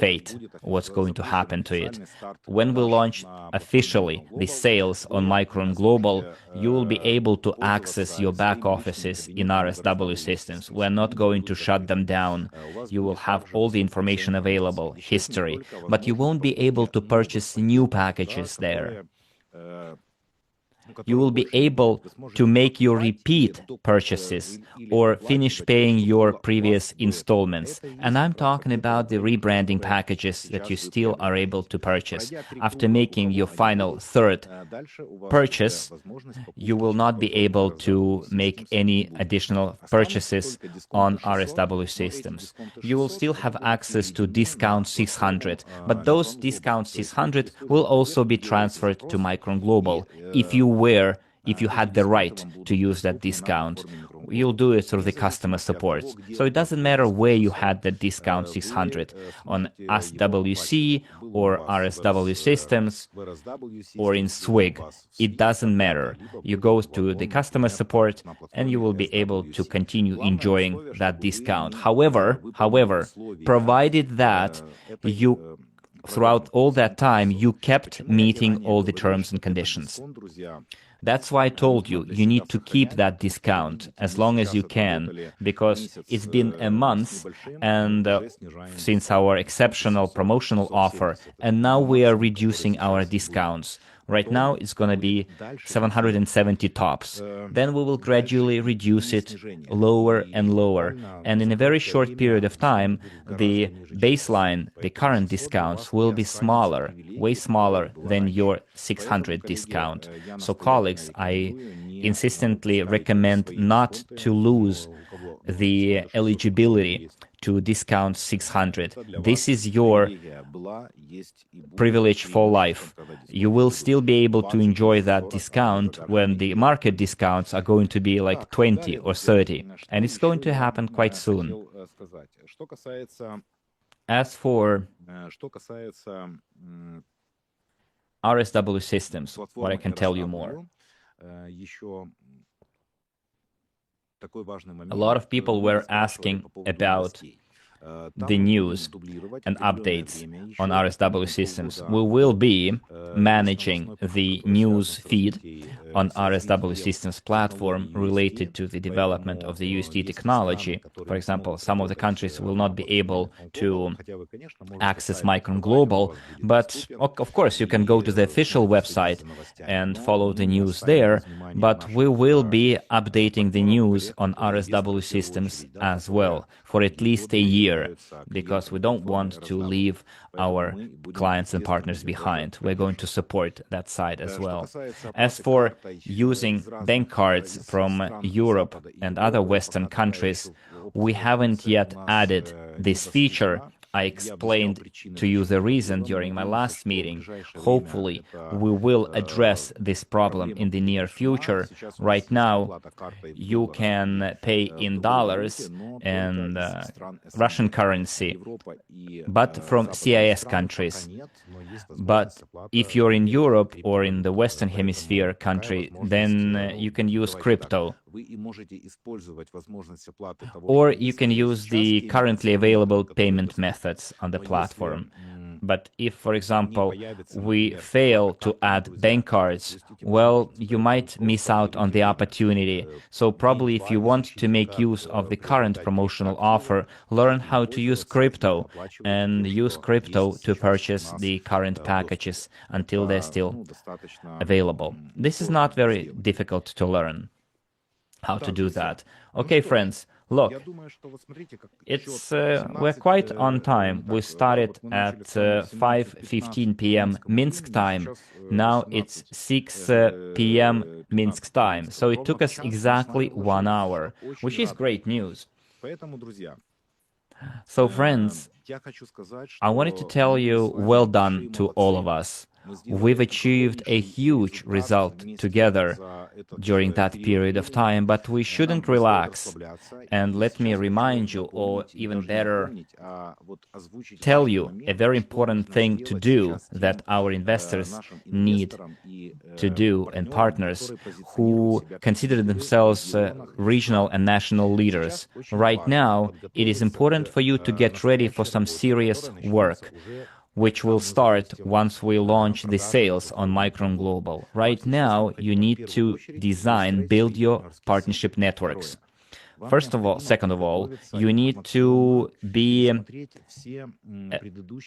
Speaker 1: fate, what's going to happen to it? When we launch officially the sales on Micron Global, you will be able to access your back offices in RSW systems. We're not going to shut them down. You will have all the information available, history, but you won't be able to purchase new packages there. You will be able to make your repeat purchases or finish paying your previous installments. And I'm talking about the rebranding packages that you still are able to purchase. After making your final third purchase, you will not be able to make any additional purchases on RSW systems. You will still have access to discount 600, but those discount 600 will also be transferred to Micron Global if you had the right to use that discount. You'll do it through the customer support. So it doesn't matter where you had the discount 600, on SWC or RSW systems or in SWIG. It doesn't matter. You go to the customer support and you will be able to continue enjoying that discount. However, provided that you throughout all that time, you kept meeting all the terms and conditions. That's why I told you, you need to keep that discount as long as you can, because it's been a month and since our exceptional promotional offer, and now we are reducing our discounts. Right now, it's going to be 770 tops. Then we will gradually reduce it lower and lower. And in a very short period of time, the baseline, the current discounts will be smaller, way smaller than your 600 discount. So colleagues, I insistently recommend not to lose the eligibility to discount 600. This is your privilege for life. You will still be able to enjoy that discount when the market discounts are going to be like 20 or 30. And it's going to happen quite soon. As for RSW systems, what I can tell you more. A lot of people were asking about the news and updates on RSW systems. We will be managing the news feed on RSW systems platform related to the development of the UST technology. For example, some of the countries will not be able to access Micron Global, but of course you can go to the official website and follow the news there, but we will be updating the news on RSW systems as well for at least a year, because we don't want to leave our clients and partners behind. We're going to support that side as well. As for using bank cards from Europe and other Western countries, we haven't yet added this feature. I explained to you the reason during my last meeting. Hopefully, we will address this problem in the near future. Right now, you can pay in dollars and Russian currency, but from CIS countries. But if you're in Europe or in the Western Hemisphere country, then you can use crypto. Or you can use the currently available payment methods on the platform. But if, for example, we fail to add bank cards, well, you might miss out on the opportunity. So probably if you want to make use of the current promotional offer, learn how to use crypto and use crypto to purchase the current packages until they're still available. This is not very difficult to learn. how to do that. Okay, friends, look, we're quite on time. We started at 5:15 p.m. Minsk time. Now it's 6 p.m. Minsk time. So it took us exactly 1 hour, which is great news. So friends, I wanted to tell you, well done to all of us. We've achieved a huge result together during that period of time, but we shouldn't relax. And let me remind you, or even better, tell you a very important thing to do that our investors need to do, and partners who consider themselves regional and national leaders. Right now, it is important for you to get ready for some serious work, which will start once we launch the sales on Micron Global. Right now, you need to build your partnership networks. First of all, second of all, you need to be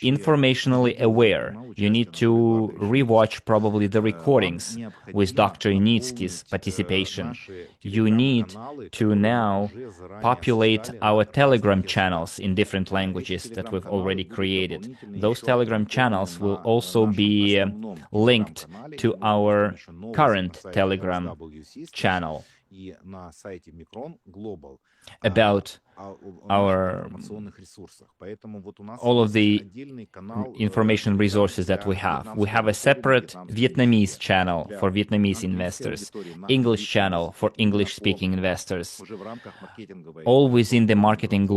Speaker 1: informationally aware. You need to rewatch probably the recordings with Dr. Unitsky's participation. You need to now populate our Telegram channels in different languages that we've already created. Those Telegram channels will also be linked to our current Telegram channel about all of the information resources that we have. We have a separate Vietnamese channel for Vietnamese investors, English channel for English-speaking investors, all within the Micron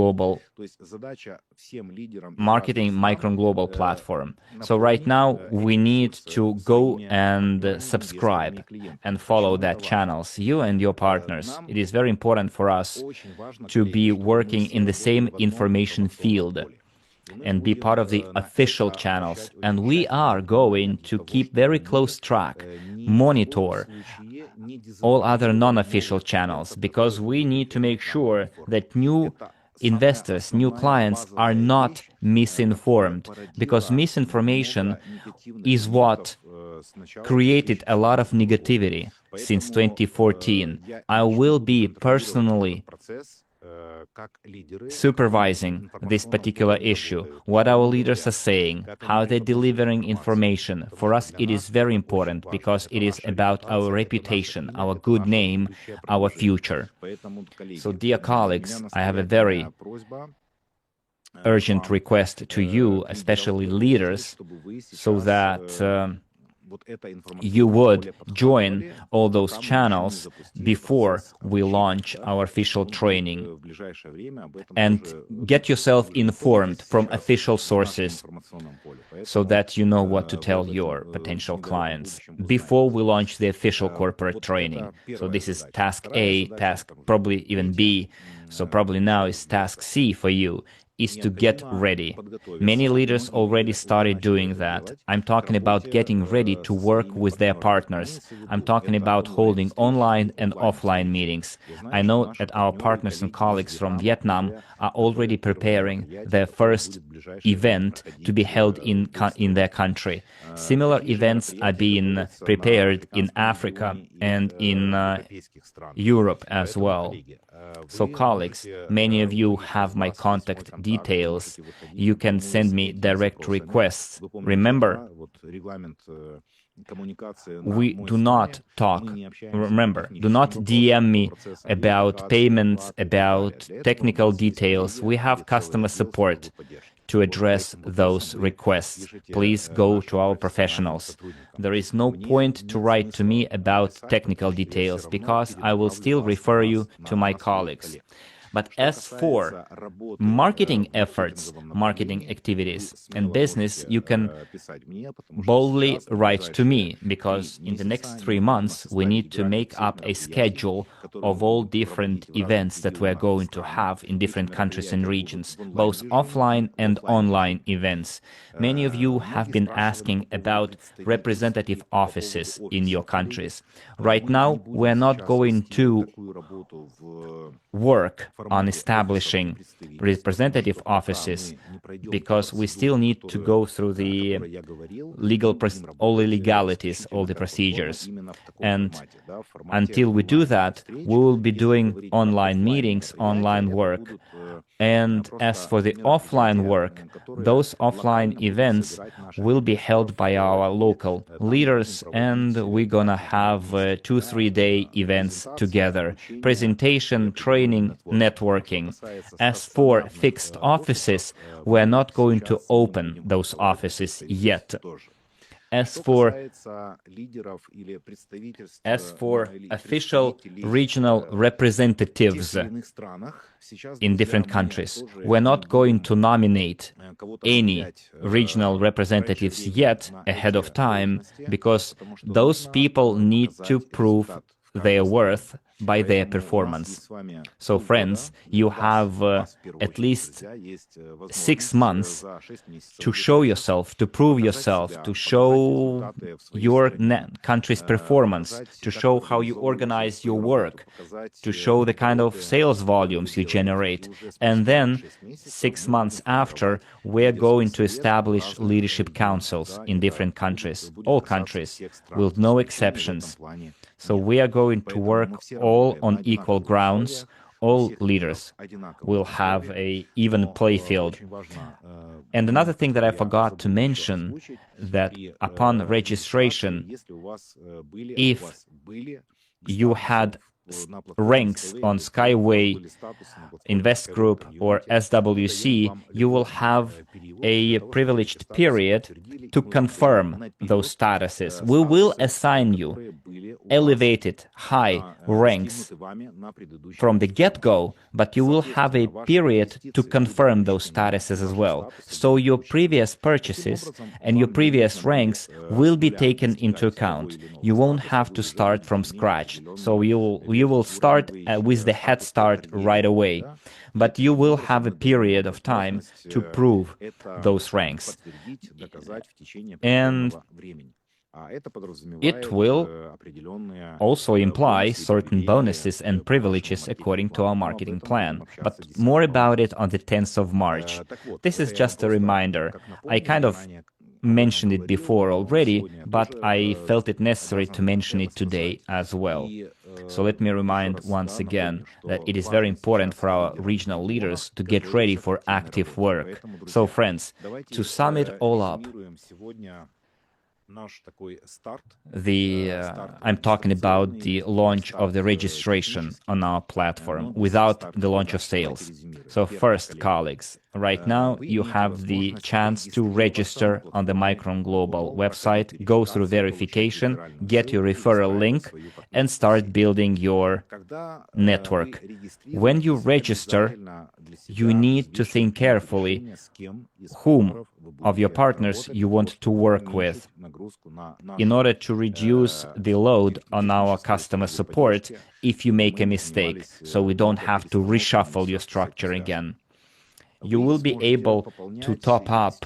Speaker 1: Global platform. So right now, we need to go and subscribe and follow that channels, you and your partners. It is very important for us to be working in the same information field and be part of the official channels. And we are going to keep very close track, monitor all other non-official channels, because we need to make sure that new investors, new clients are not misinformed, because misinformation is what created a lot of negativity since 2014. I will be personally supervising this particular issue, what our leaders are saying, how they're delivering information. For us, it is very important because it is about our reputation, our good name, our future. So, dear colleagues, I have a very urgent request to you, especially leaders, so that you would join all those channels before we launch our official training, and get yourself informed from official sources so that you know what to tell your potential clients before we launch the official corporate training. So this is task A, task probably even B, so probably now is task C for you, is to get ready. Many leaders already started doing that. I'm talking about getting ready to work with their partners. I'm talking about holding online and offline meetings. I know that our partners and colleagues from Vietnam are already preparing their first event to be held in their country. Similar events are being prepared in Africa and in Europe as well. So colleagues, many of you have my contact details. You can send me direct requests. Remember, we do not talk. Remember, do not DM me about payments, about technical details. We have customer support to address those requests. Please go to our professionals. There is no point to write to me about technical details because I will still refer you to my colleagues. But as for marketing efforts, marketing activities, and business, you can boldly write to me, because in the next 3 months, we need to make up a schedule of all different events that we're going to have in different countries and regions, both offline and online events. Many of you have been asking about representative offices in your countries. Right now, we're not going to work on establishing representative offices because we still need to go through the all the legalities, all the procedures. And until we do that, we will be doing online meetings, online work. And as for the offline work, those offline events will be held by our local leaders, and we're gonna have 2-3 day events together. Presentation, training, networking. As for fixed offices, we're not going to open those offices yet. As for official regional representatives in different countries, we're not going to nominate any regional representatives yet ahead of time because those people need to prove their worth by their performance. So friends, you have at least 6 months to show yourself, to prove yourself, to show your country's performance, to show how you organize your work, to show the kind of sales volumes you generate. And then 6 months after, we're going to establish leadership councils in different countries, all countries, with no exceptions. So we are going to work all on equal grounds. All leaders will have an even play field. And another thing that I forgot to mention, that upon registration, if you had ranks on Skyway, Invest Group, or SWC, you will have a privileged period to confirm those statuses. We will assign you elevated, high ranks from the get-go, but you will have a period to confirm those statuses as well. So your previous purchases and your previous ranks will be taken into account. You won't have to start from scratch. So you will start with the head start right away. But you will have a period of time to prove those ranks. And it will also imply certain bonuses and privileges according to our marketing plan. But more about it on the 10th of March. This is just a reminder. I kind of mentioned it before already, but I felt it necessary to mention it today as well. So let me remind once again that it is very important for our regional leaders to get ready for active work. So friends, to sum it all up, I'm talking about the launch of the registration on our platform without the launch of sales. So first, colleagues, right now you have the chance to register on the Micron Global website, go through verification, get your referral link, and start building your network. When you register, you need to think carefully whom of your partners you want to work with in order to reduce the load on our customer support if you make a mistake, so we don't have to reshuffle your structure again. You will be able to top up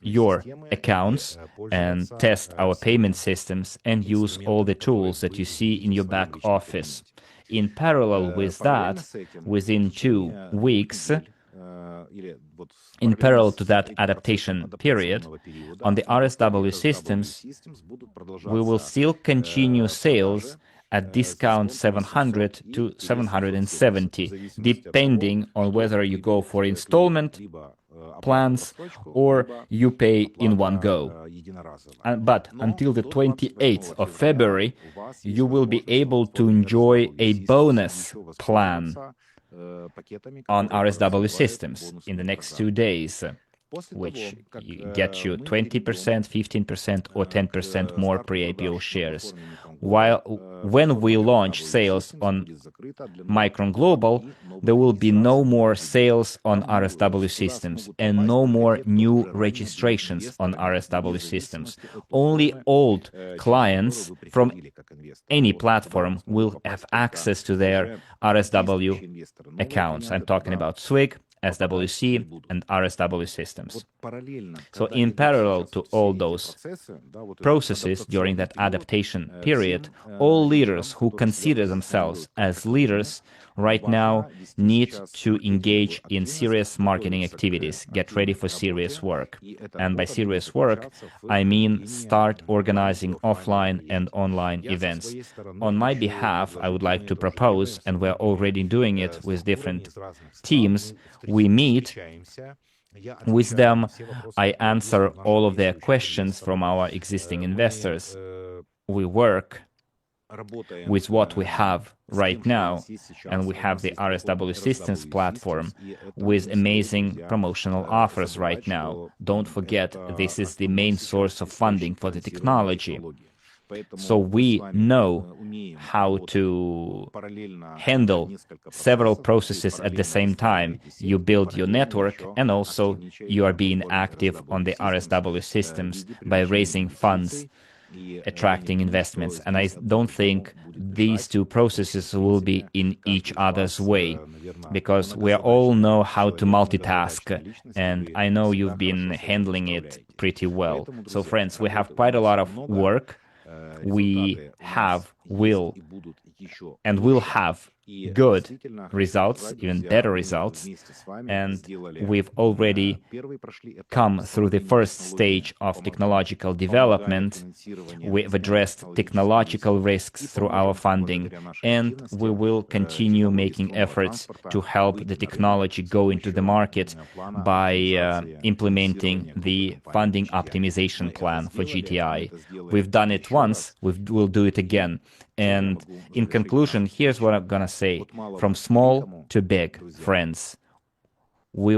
Speaker 1: your accounts and test our payment systems and use all the tools that you see in your back office. In parallel with that, within 2 weeks, in parallel to that adaptation period, on the RSW systems, we will still continue sales at discount 700 to 770, depending on whether you go for installment plans or you pay in one go. But until the 28th of February, you will be able to enjoy a bonus plan on RSW systems in the next 2 days, which gets you 20%, 15%, or 10% more pre-IPO shares. While when we launch sales on Micron Global, there will be no more sales on RSW systems and no more new registrations on RSW systems. Only old clients from any platform will have access to their RSW accounts. I'm talking about SWIG, SWC, and RSW systems. So in parallel to all those processes during that adaptation period, all leaders who consider themselves as leaders right now need to engage in serious marketing activities, get ready for serious work. And by serious work, I mean start organizing offline and online events. On my behalf, I would like to propose, and we're already doing it with different teams, we meet with them. I answer all of their questions from our existing investors. We work with what we have right now, and we have the RSW Systems platform with amazing promotional offers right now. Don't forget, this is the main source of funding for the technology. So we know how to handle several processes at the same time. You build your network, and also you are being active on the RSW systems by raising funds, attracting investments. And I don't think these two processes will be in each other's way, because we all know how to multitask, and I know you've been handling it pretty well. So friends, we have quite a lot of work. We will have good results, even better results, and we've already come through the first stage of technological development. We've addressed technological risks through our funding, and we will continue making efforts to help the technology go into the market by implementing the funding optimization plan for GTI. We've done it once, we'll do it again. And in conclusion, here's what I'm gonna say. From small to big, friends, we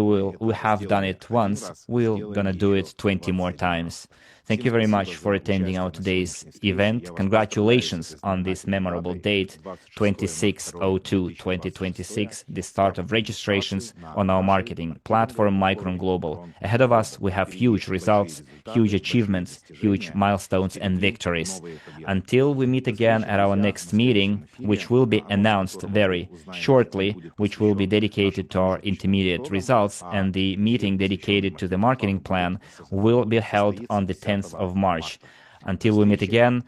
Speaker 1: have done it once, we're gonna do it 20 more times. Thank you very much for attending our today's event. Congratulations on this memorable date, 26/02/2026, the start of registrations on our marketing platform, Micron Global. Ahead of us, we have huge results, huge achievements, huge milestones and victories. Until we meet again at our next meeting, which will be announced very shortly, which will be dedicated to our intermediate results, and the meeting dedicated to the marketing plan will be held on the 10th of March. Until we meet again,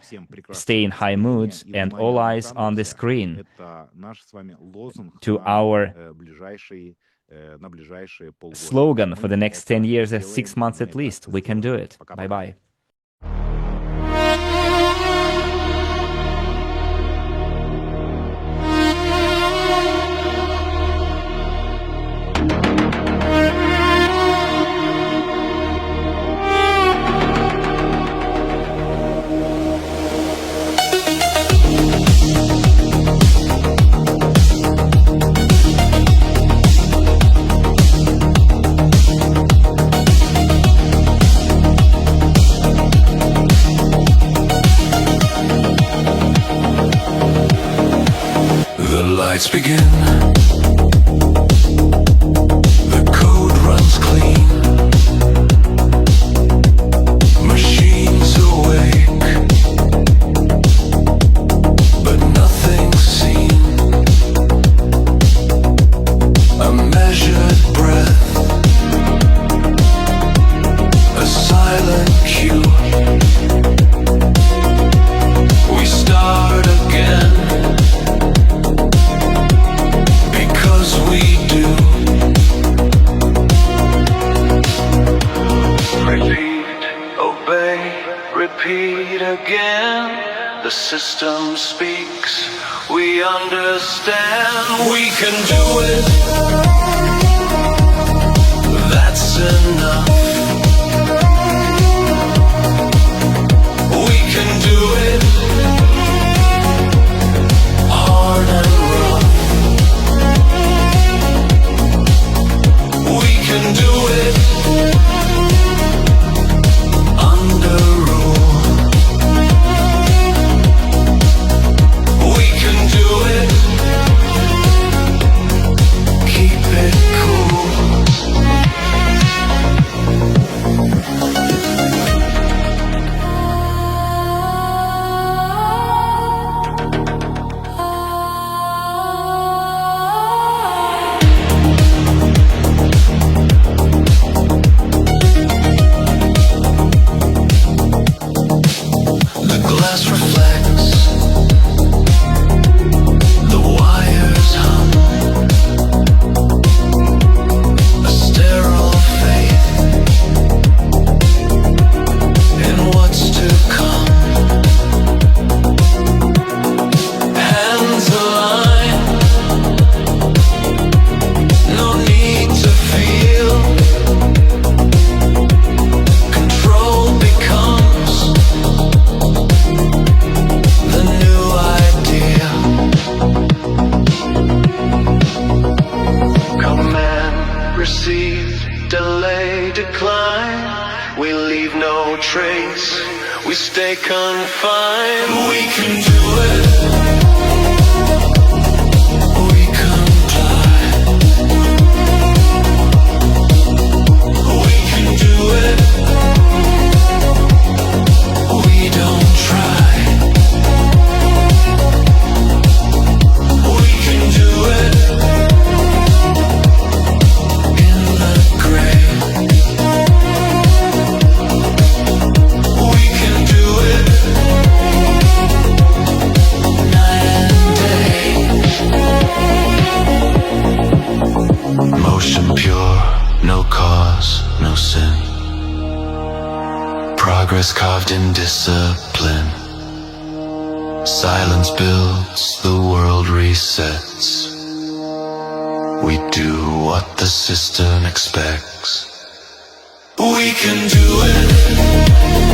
Speaker 1: stay in high moods and all eyes on the screen. To our slogan for the next 10 years, 6 months at least, we can do it. Bye-bye.
Speaker 2: Lights begin. The code runs clean. Machines awake, but nothing's seen. A measured breath, a silent cue. We start again. We do. Repeat, obey, repeat again. The system speaks, we understand. We can do it. That's enough. We can do it. Hard and rough. We can do it under rule. We can do it. Keep it cool. we stay confined. We can do it. We comply. We can do it. We don't try. We can do it. In the gray. We can do it. Night and day. Motion pure, no cause, no sin. Progress carved in discipline. Silence builds, the world resets. We do what the system expects. We can do it.